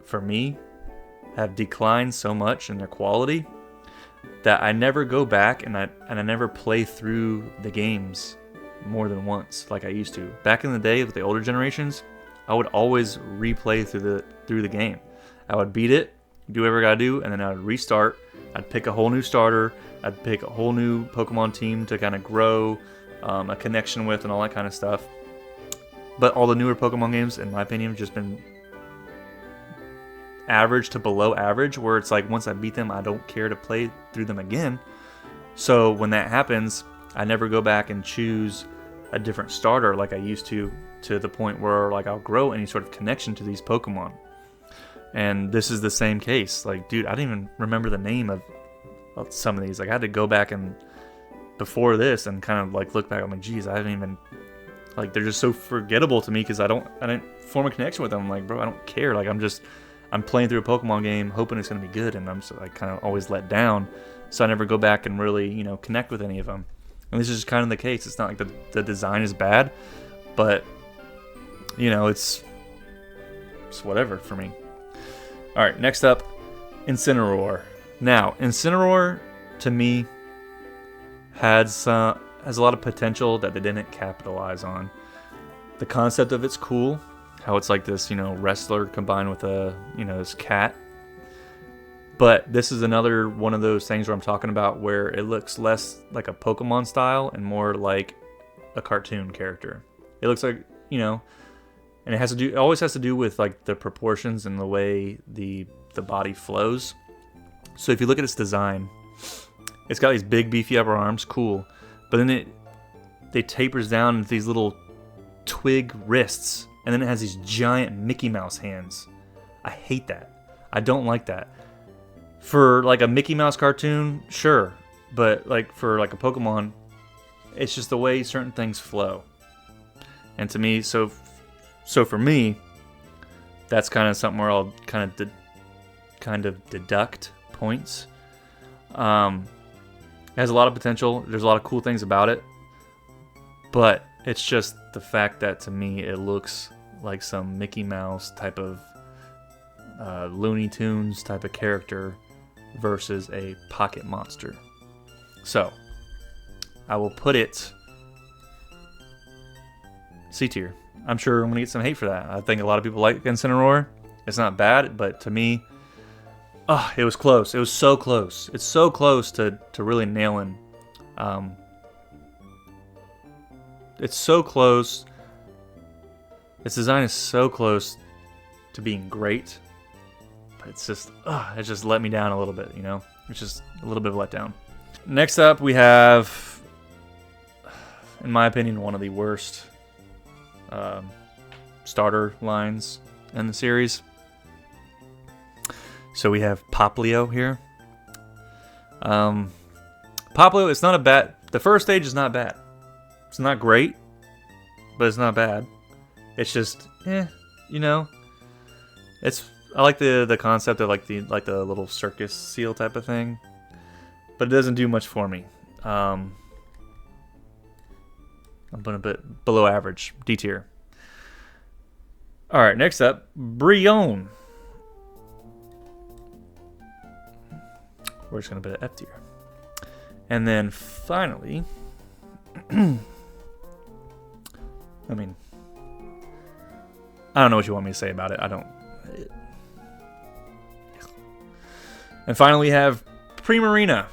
Speaker 1: for me, have declined so much in their quality that I never go back and I never play through the games more than once like I used to. Back in the day with the older generations, I would always replay through the game. I would beat it, do whatever I gotta do, and then I would restart. I'd pick a whole new starter. I'd pick a whole new Pokemon team to kind of grow a connection with and all that kind of stuff. But all the newer Pokemon games, in my opinion, have just been average to below average, where it's like once I beat them, I don't care to play through them again. So when that happens, I never go back and choose a different starter like I used to the point where like I'll grow any sort of connection to these Pokemon. And this is the same case. Like, dude, I didn't even remember the name of some of these. Like, I had to go back and before this and kind of like look back. I'm like, geez, I haven't even, like, they're just so forgettable to me because I didn't form a connection with them. I'm like, bro, I don't care. Like, I'm playing through a Pokemon game hoping it's going to be good, and I'm so, like, kind of always let down. So I never go back and really, you know, connect with any of them. And this is just kind of the case. It's not like the design is bad, but, you know, it's whatever for me. All right, next up, Incineroar. Now, Incineroar, to me, has a lot of potential that they didn't capitalize on. The concept of it's cool. How it's like this, you know, wrestler combined with this cat. But this is another one of those things where I'm talking about where it looks less like a Pokemon style and more like a cartoon character. It looks like, you know, and it always has to do with like the proportions and the way the body flows. So if you look at its design, it's got these big beefy upper arms, cool. But then it tapers down into these little twig wrists. And then it has these giant Mickey Mouse hands. I hate that. I don't like that. For like a Mickey Mouse cartoon, sure. But like for like a Pokemon, it's just the way certain things flow. And to me, so for me, that's kind of something where I'll kind of deduct points. It has a lot of potential. There's a lot of cool things about it. But it's just the fact that to me it looks like some Mickey Mouse type of Looney Tunes type of character versus a pocket monster. So I will put it C tier. I'm sure I'm gonna get some hate for that. I think a lot of people like Incineroar. It's not bad, but to me, it was close. It was so close. It's so close to really nailing. It's so close. Its design is so close to being great, but it's just, it just let me down a little bit, you know? It's just a little bit of a letdown. Next up, we have, in my opinion, one of the worst starter lines in the series. So we have Popplio here. Popplio, it's not a bad, the first stage is not bad. It's not great, but it's not bad. It's just, you know. I like the concept of like the little circus seal type of thing, but it doesn't do much for me. I'm a bit below average, D tier. All right, next up, Brionne. We're just gonna put it F tier, and then finally, I mean, I don't know what you want me to say about it. I don't. And finally, we have Primarina.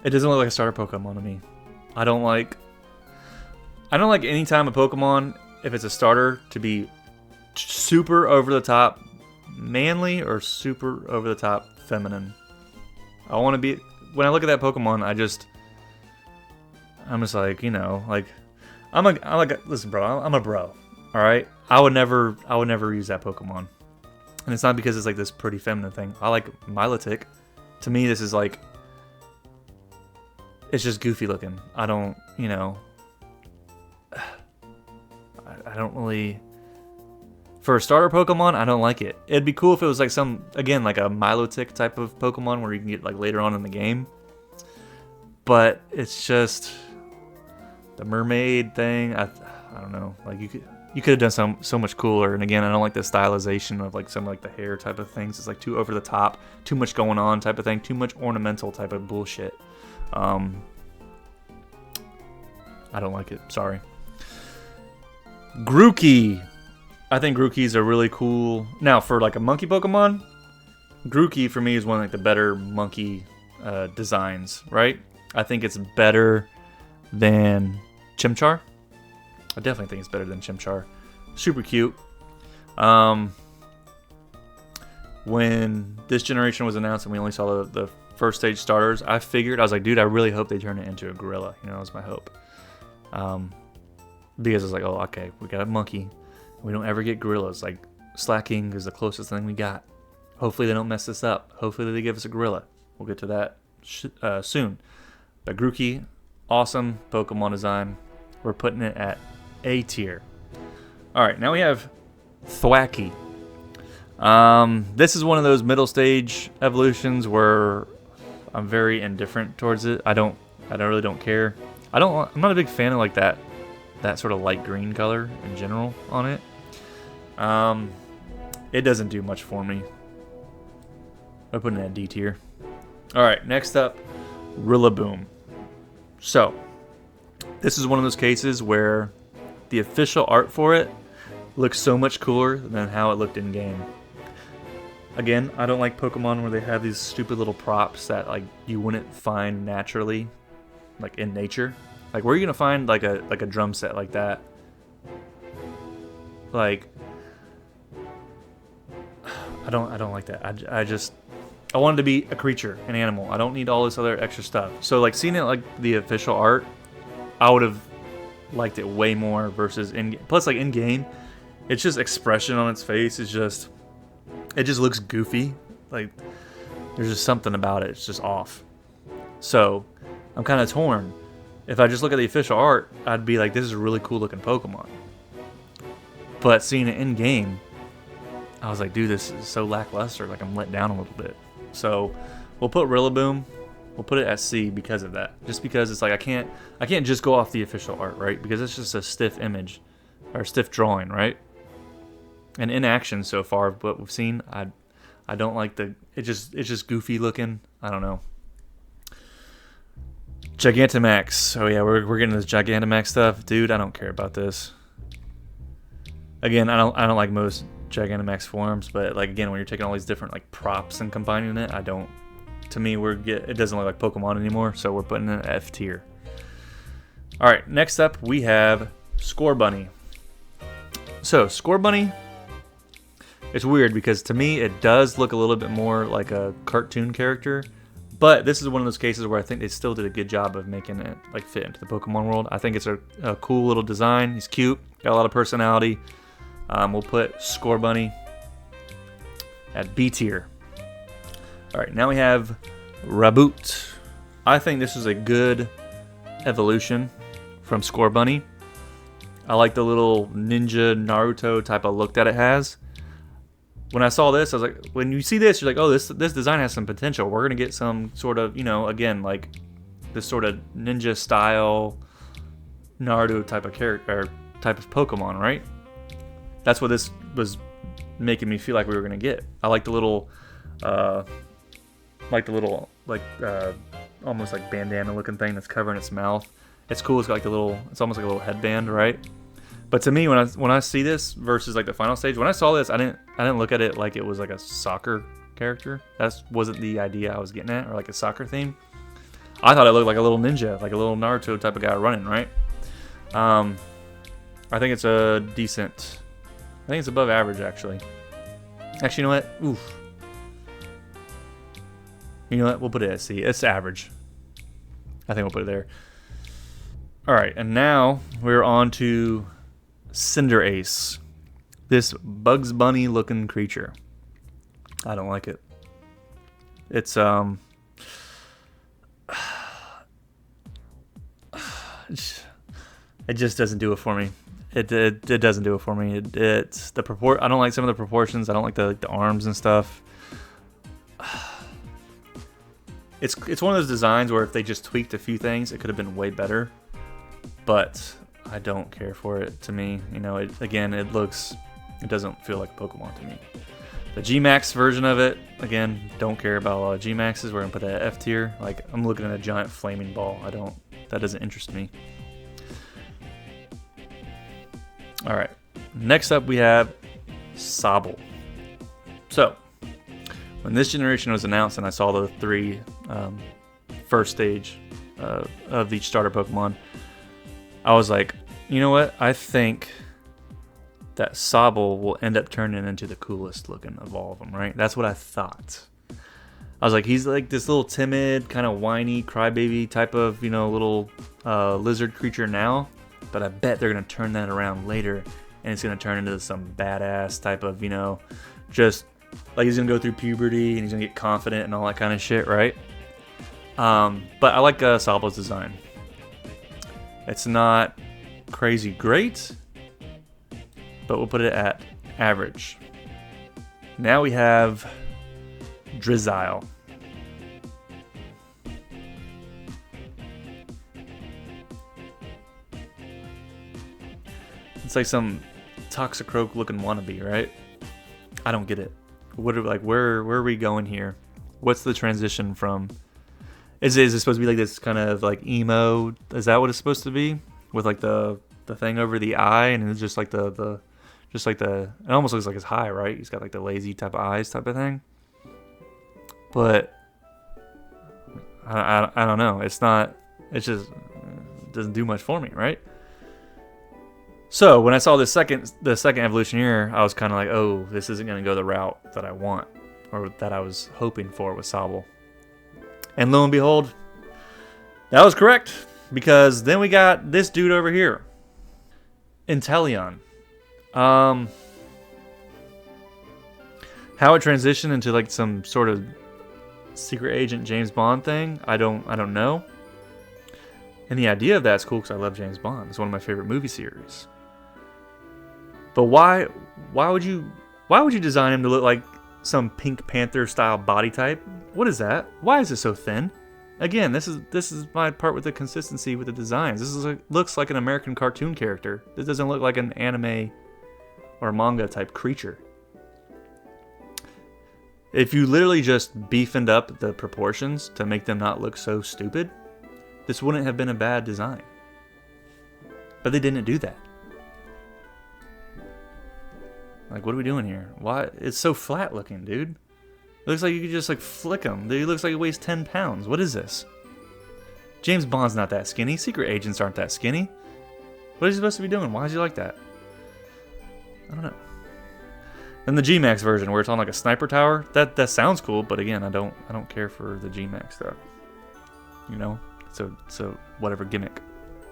Speaker 1: It doesn't look like a starter Pokemon to me. I don't like any time a Pokemon, if it's a starter, to be super over the top manly or super over the top feminine. I want to be, when I look at that Pokemon, I'm just like, you know, like listen, bro, I'm a bro. All right, I would never use that Pokemon, and it's not because it's like this pretty feminine thing. I like Milotic. To me, this is like, it's just goofy looking. I don't, you know, I don't really. For a starter Pokemon, I don't like it. It'd be cool if it was like like a Milotic type of Pokemon where you can get like later on in the game. But it's just the mermaid thing. I don't know. Like you could have done so much cooler. And again, I don't like the stylization of like some like the hair type of things. It's like too over the top, too much going on type of thing, too much ornamental type of bullshit. I don't like it. Sorry. Grookey. I think Grookey's are really cool. Now, for like a monkey Pokemon, Grookey for me is one of like the better monkey designs, right? I think it's better than Chimchar. I definitely think it's better than Chimchar. Super cute. When this generation was announced and we only saw the first stage starters, I was like, dude, I really hope they turn it into a gorilla. You know, that was my hope. Because I was like, oh, okay, we got a monkey. We don't ever get gorillas. Like, Slacking is the closest thing we got. Hopefully they don't mess this up. Hopefully they give us a gorilla. We'll get to that soon. But Grookey, awesome Pokemon design. We're putting it at A tier. All right, now we have Thwackey. This is one of those middle stage evolutions where I'm very indifferent towards it. I really don't care. I'm not a big fan of like that sort of light green color in general on it. It doesn't do much for me. I'm putting it at D tier. All right, next up, Rillaboom. So, this is one of those cases where the official art for it looks so much cooler than how it looked in game. Again, I don't like Pokemon where they have these stupid little props that like you wouldn't find naturally, like in nature. Like, where are you gonna find like a drum set like that? Like, I don't like that. I wanted to be a creature, an animal. I don't need all this other extra stuff. So like seeing it like the official art, I would have liked it way more versus plus like in game, it's just expression on its face is just, it just looks goofy. Like there's just something about it. It's just off. So I'm kind of torn. If I just look at the official art, I'd be like, this is a really cool looking Pokemon. But seeing it in game, I was like, dude, this is so lackluster. Like I'm let down a little bit. So we'll put Rillaboom. We'll put it at C because of that. Just because it's like I can't just go off the official art, right? Because it's just a stiff image or stiff drawing, right? And in action so far, what we've seen, I don't like it's just goofy looking. I don't know. Gigantamax. Oh yeah, we're getting this Gigantamax stuff, dude. I don't care about this. Again, I don't like most Gigantamax forms, but like again, when you're taking all these different like props and combining it, I don't. To me, it doesn't look like Pokemon anymore, so we're putting it in F tier. All right, next up we have Scorbunny. So Scorbunny, it's weird because to me it does look a little bit more like a cartoon character, but this is one of those cases where I think they still did a good job of making it like fit into the Pokemon world. I think it's a cool little design. He's cute, got a lot of personality. We'll put Scorbunny at B tier. All right, now we have Raboot. I think this is a good evolution from Scorbunny. I like the little ninja Naruto type of look that it has. When I saw this, I was like, when you see this, you're like, oh, this design has some potential. We're gonna get some sort of, again, like this sort of ninja style Naruto type of character, or type of Pokemon, right? That's what this was making me feel like we were gonna get. I like the little, almost like bandana looking thing that's covering its mouth. It's cool. It's got like it's almost like a little headband, right? But to me, when I see this versus like the final stage, when I saw this, I didn't look at it like it was like a soccer character. That wasn't the idea I was getting at, or like a soccer theme. I thought it looked like a little ninja, like a little Naruto type of guy running, right? I think it's a decent. I think it's above average, actually. Actually, you know what? Oof. You know what? We'll put it at C. It's average. I think we'll put it there. All right, and now we're on to Cinderace. This Bugs Bunny looking creature. I don't like it. It's it just doesn't do it for me. It doesn't do it for me. It's the I don't like some of the proportions. I don't like the arms and stuff. It's one of those designs where if they just tweaked a few things, it could have been way better. But I don't care for it. To me, it doesn't feel like Pokemon to me. The G-Max version of it, again, don't care about a lot of G-Maxes. We're gonna put that at F tier. Like, I'm looking at a giant flaming ball. That doesn't interest me. All right, next up we have Sobble. So, when this generation was announced and I saw the three first stage of each starter Pokemon, I was like, you know what? I think that Sobble will end up turning into the coolest looking of all of them, right? That's what I thought. I was like, he's like this little timid, kind of whiny, crybaby type of, little lizard creature now. But I bet they're going to turn that around later. And it's going to turn into some badass type of, just like he's going to go through puberty and he's going to get confident and all that kind of shit, right? But I like Sobble's design. It's not crazy great, but we'll put it at average. Now we have Drizzile. It's like some Toxicroak looking wannabe, right? I don't get it. Where are we going here? What's the transition from? Is it supposed to be like this kind of like emo? Is that what it's supposed to be? With like the thing over the eye, and it's just like it almost looks like it's high, right? He's got like the lazy type of eyes type of thing. But I don't know. It doesn't do much for me, right? So when I saw the second evolution here, I was kind of like, oh, this isn't going to go the route that I want, or that I was hoping for with Sobble. And lo and behold, that was correct, because then we got this dude over here, Inteleon. How it transitioned into like some sort of secret agent James Bond thing, I don't know. And the idea of that's cool because I love James Bond. It's one of my favorite movie series. But why would you design him to look like some Pink Panther style body type? What is that? Why is it so thin? Again, this is my part with the consistency with the designs. Looks like an American cartoon character. This doesn't look like an anime or manga type creature. If you literally just beefened up the proportions to make them not look so stupid, this wouldn't have been a bad design. But they didn't do that. Like, what are we doing here? Why? It's so flat looking, dude. It looks like you could just like flick him. Dude, it looks like it weighs 10 pounds. What is this? James Bond's not that skinny. Secret agents aren't that skinny. What is he supposed to be doing? Why is he like that? I don't know. And the G-Max version, where it's on like a sniper tower, that sounds cool, but again, I don't care for the G-Max stuff. You know, so whatever gimmick.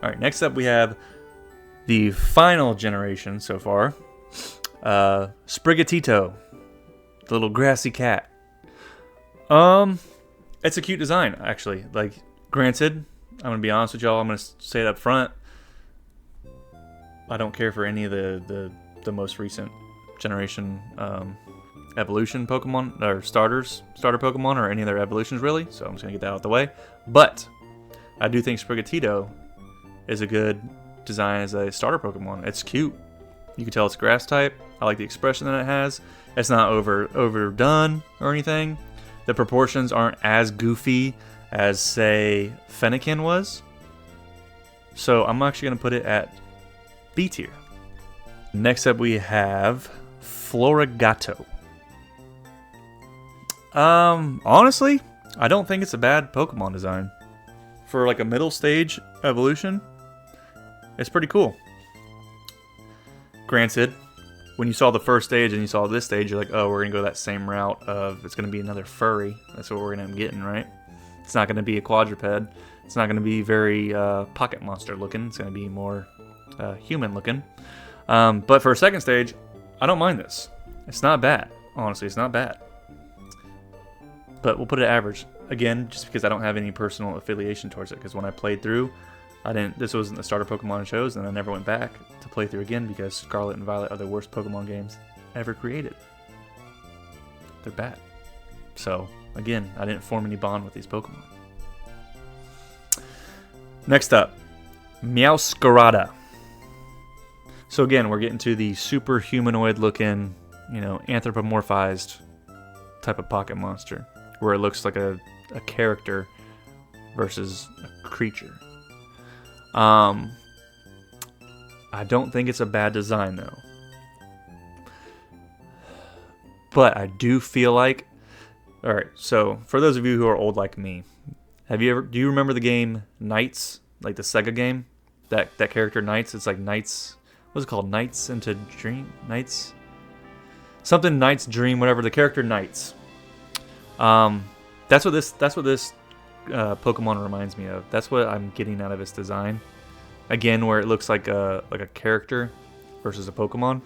Speaker 1: All right, next up we have the final generation so far, Sprigatito, the little grassy cat. It's a cute design actually. Like, granted, I'm gonna be honest with y'all. I'm gonna say it up front. I don't care for any of the most recent generation evolution Pokemon or starter Pokemon or any of their evolutions really. So I'm just gonna get that out of the way. But I do think Sprigatito is a good design as a starter Pokemon. It's cute. You can tell it's grass type. I like the expression that it has. It's not overdone or anything. The proportions aren't as goofy as, say, Fennekin was. So I'm actually gonna put it at B tier. Next up we have Florigato. Honestly, I don't think it's a bad Pokemon design. For like a middle stage evolution, it's pretty cool. Granted, when you saw the first stage and you saw this stage, you're like, oh, we're gonna go that same route of it's gonna be another furry. That's what we're gonna end up getting, right? It's not gonna be a quadruped. It's not gonna be very pocket monster looking. It's gonna be more human looking. But for a second stage, I don't mind this. It's not bad. Honestly, it's not bad. But we'll put it average. Again, just because I don't have any personal affiliation towards it. Because when I played through, this wasn't the starter Pokemon I chose, and I never went back to play through again because Scarlet and Violet are the worst Pokemon games ever created. They're bad. So, again, I didn't form any bond with these Pokemon. Next up, Meowscarada. So again, we're getting to the super humanoid looking, you know, anthropomorphized type of pocket monster, where it looks like a character versus a creature. I don't think it's a bad design though. But I do feel like, alright, so for those of you who are old like me, do you remember the game Knights? Like the Sega game? That character Knights, it's like Knights, what's it called? Knights into Dream? Knights? Something Knights Dream, whatever, the character Knights. That's what this Pokemon reminds me of. That's what I'm getting out of its design. Again, where it looks like a character versus a Pokemon.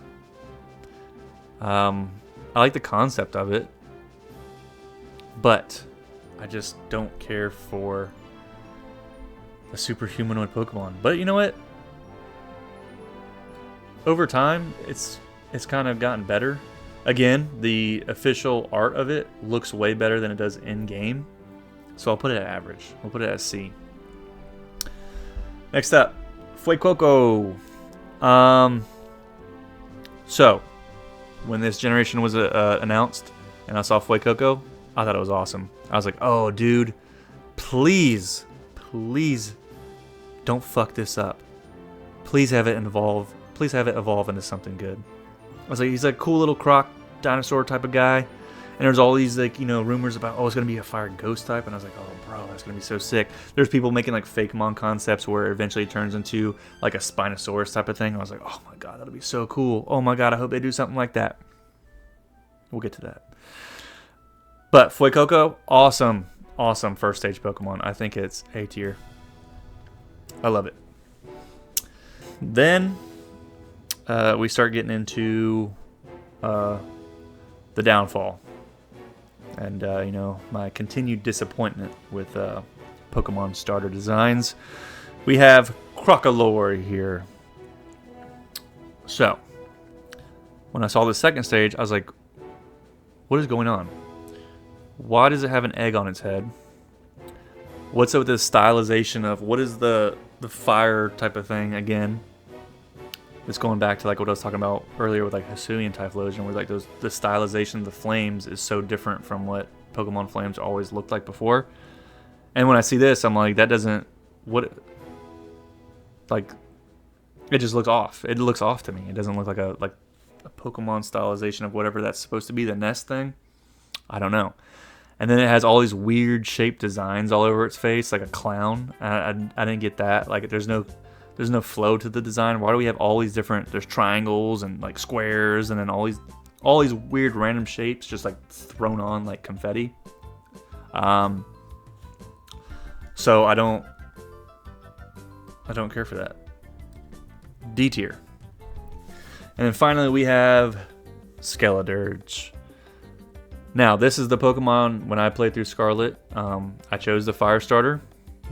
Speaker 1: I like the concept of it, but I just don't care for a super humanoid Pokemon. But you know what? Over time, it's kind of gotten better. Again, the official art of it looks way better than it does in game. So I'll put it at average. We'll put it at C. Next up, Fuecoco. So when this generation was announced and I saw Fuecoco, I thought it was awesome. I was like, oh, dude, please don't fuck this up. Please have it evolve. Please have it evolve into something good. I was like, he's like a cool little croc dinosaur type of guy. And there's all these, like, you know, rumors about, oh, it's going to be a fire ghost type. And I was like, oh, bro, that's going to be so sick. There's people making, like, Fakemon concepts where it eventually turns into, like, a Spinosaurus type of thing. I was like, oh, my God, that'll be so cool. Oh, my God, I hope they do something like that. We'll get to that. But Fuecoco, awesome. Awesome first stage Pokemon. I think it's A tier. I love it. Then we start getting into the downfall. And, you know, my continued disappointment with Pokemon starter designs. We have Crocalor here. So, when I saw the second stage, I was like, what is going on? Why does it have an egg on its head? What's up with this stylization of, what is the fire type of thing again? It's going back to like what I was talking about earlier with like Hisuian Typhlosion, where like the stylization of the flames is so different from what Pokemon flames always looked like before. And when I see this, I'm like, that doesn't what, like, it just looks off. It looks off to me. It doesn't look like a Pokemon stylization of whatever that's supposed to be, the nest thing. I don't know. And then it has all these weird shaped designs all over its face, like a clown. I didn't get that. Like, there's no flow to the design. Why do we have all these different? There's triangles and like squares, and then all these weird random shapes just like thrown on like confetti. So I don't care for that. D tier. And then finally we have Skeledirge. Now this is the Pokemon when I played through Scarlet. I chose the Fire Starter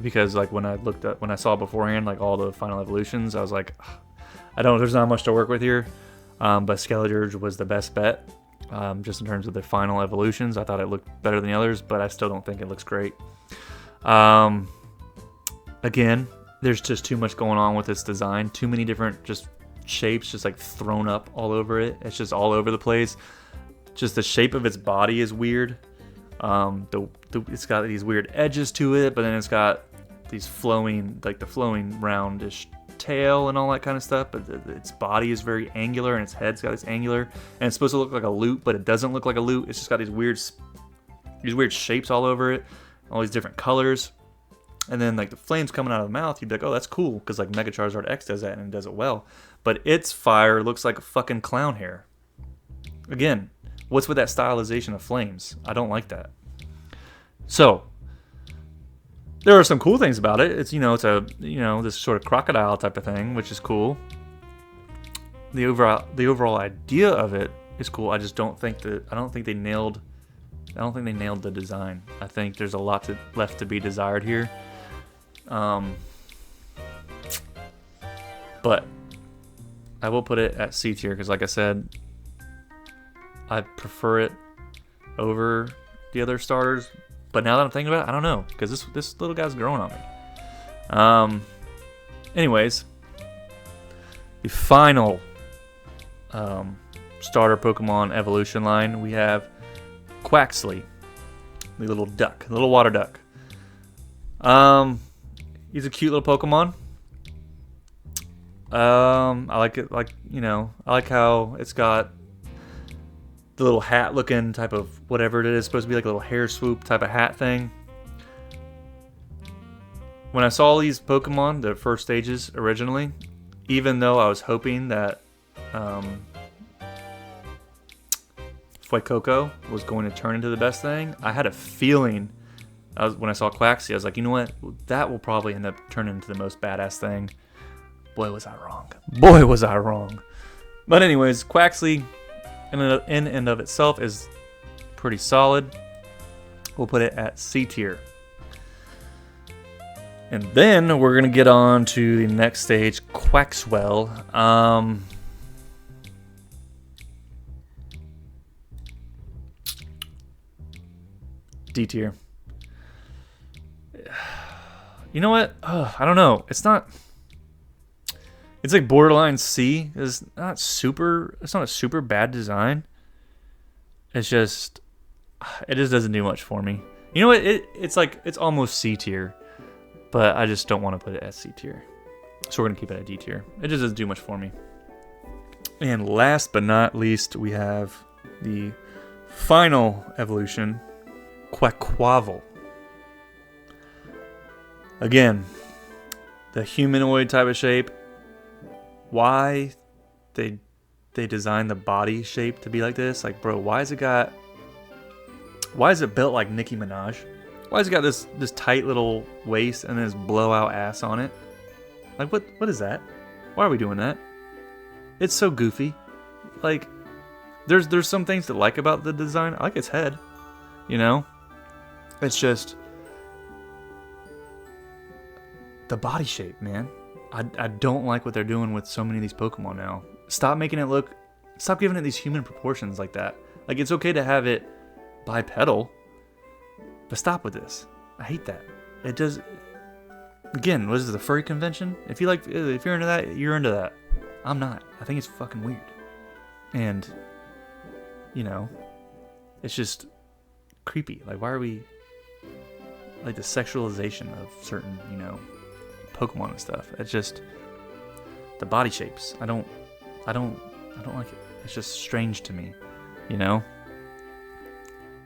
Speaker 1: because like when I saw beforehand like all the final evolutions, I was like, there's not much to work with here. But Skeledirge was the best bet. Just in terms of the final evolutions, I thought it looked better than the others, but I still don't think it looks great. Again, there's just too much going on with this design. Too many different just shapes just like thrown up all over it. It's just all over the place. Just the shape of its body is weird. It's got these weird edges to it, but then it's got these flowing roundish tail and all that kind of stuff. But its body is very angular, and its head's got this angular, and it's supposed to look like a lute, but it doesn't look like a lute. It's just got these weird shapes all over it, all these different colors. And then like the flames coming out of the mouth, you'd be like, oh, that's cool, because like Mega Charizard X does that and it does it well. But its fire looks like a fucking clown hair. Again, what's with that stylization of flames? I don't like that. So there are some cool things about it. It's this sort of crocodile type of thing, which is cool. The overall idea of it is cool. I just don't think they nailed the design. I think there's a lot left to be desired here. But I will put it at C tier because, like I said, I prefer it over the other starters. But now that I'm thinking about it, I don't know, because this little guy's growing on me. Anyways, the final starter Pokemon evolution line, we have Quaxly, the little duck, the little water duck. He's a cute little Pokemon. I like it, I like how it's got the little hat looking type of whatever it is, supposed to be like a little hair swoop type of hat thing. When I saw these Pokemon, the first stages originally, even though I was hoping that Fuecoco was going to turn into the best thing, I had a feeling when I saw Quaxly, I was like, you know what? That will probably end up turning into the most badass thing. Boy, was I wrong. Boy, was I wrong. But anyways, Quaxly in and of itself is pretty solid. We'll put it at C tier. And then we're going to get on to the next stage, Quaxwell. D tier. You know what? I don't know. It's not... It's like borderline C. It's not a super bad design. It just doesn't do much for me. You know what? It's almost C tier, but I just don't want to put it at C tier. So we're gonna keep it at D tier. It just doesn't do much for me. And last but not least, we have the final evolution, Quaquaval. Again, the humanoid type of shape. Why they designed the body shape to be like this? Like, bro, why is it built like Nicki Minaj? Why has it got this tight little waist and this blowout ass on it? Like, what is that? Why are we doing that? It's so goofy. Like, there's some things to like about the design. I like its head. You know? It's just the body shape, man. I don't like what they're doing with so many of these Pokemon now. Stop giving it these human proportions like that. Like, it's okay to have it bipedal, but stop with this. I hate that. It does. Again, what is it, the furry convention? If you're into that, you're into that. I'm not. I think it's fucking weird. And, it's just creepy. Like, why are we, like, the sexualization of certain, Pokemon and stuff. It's just the body shapes. I don't like it. It's just strange to me, you know?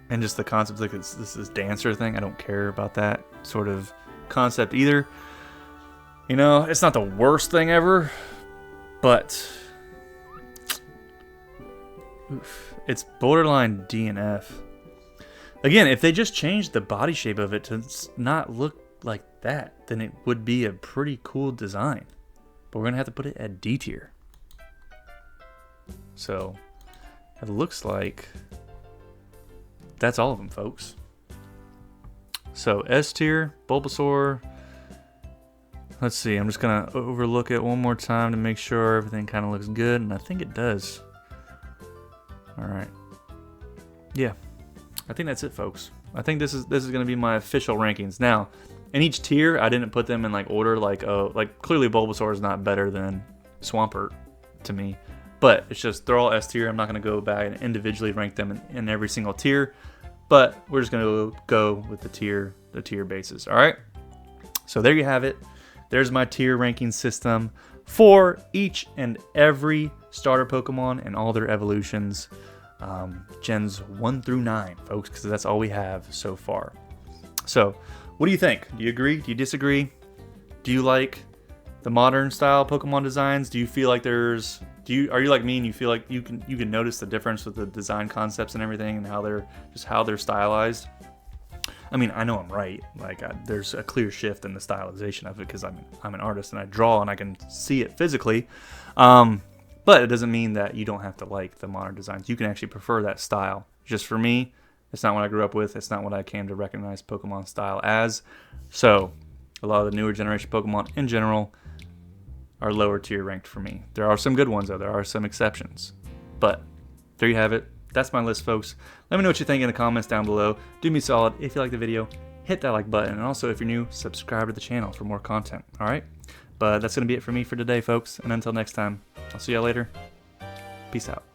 Speaker 1: And just the concept, like this dancer thing, I don't care about that sort of concept either. You know, it's not the worst thing ever, but oof, it's borderline DNF. Again, if they just changed the body shape of it to not look like that, then it would be a pretty cool design. But we're going to have to put it at D tier. So, it looks like that's all of them, folks. So, S tier, Bulbasaur. Let's see, I'm just going to overlook it one more time to make sure everything kind of looks good, and I think it does. Alright. Yeah. I think that's it, folks. I think this is going to be my official rankings. Now, in each tier, I didn't put them in like order. Like clearly Bulbasaur is not better than Swampert to me, but it's just they're all S tier. I'm not going to go back and individually rank them in every single tier, but we're just going to go with the tier basis. All right. So there you have it. There's my tier ranking system for each and every starter Pokemon and all their evolutions. Gens 1 through 9, folks, because that's all we have so far. So, what do you think? Do you agree? Do you disagree? Do you like the modern style Pokemon designs? Do you feel like are you like me and you feel like you can notice the difference with the design concepts and everything and how they're stylized? I mean, I know I'm right. Like, there's a clear shift in the stylization of it because I'm an artist and I draw and I can see it physically. But it doesn't mean that you don't have to like the modern designs. You can actually prefer that style. Just for me, it's not what I grew up with. It's not what I came to recognize Pokemon style as. So, a lot of the newer generation Pokemon in general are lower tier ranked for me. There are some good ones, though. There are some exceptions. But there you have it. That's my list, folks. Let me know what you think in the comments down below. Do me a solid. If you like the video, hit that like button. And also, if you're new, subscribe to the channel for more content. All right? But that's going to be it for me for today, folks. And until next time, I'll see y'all later. Peace out.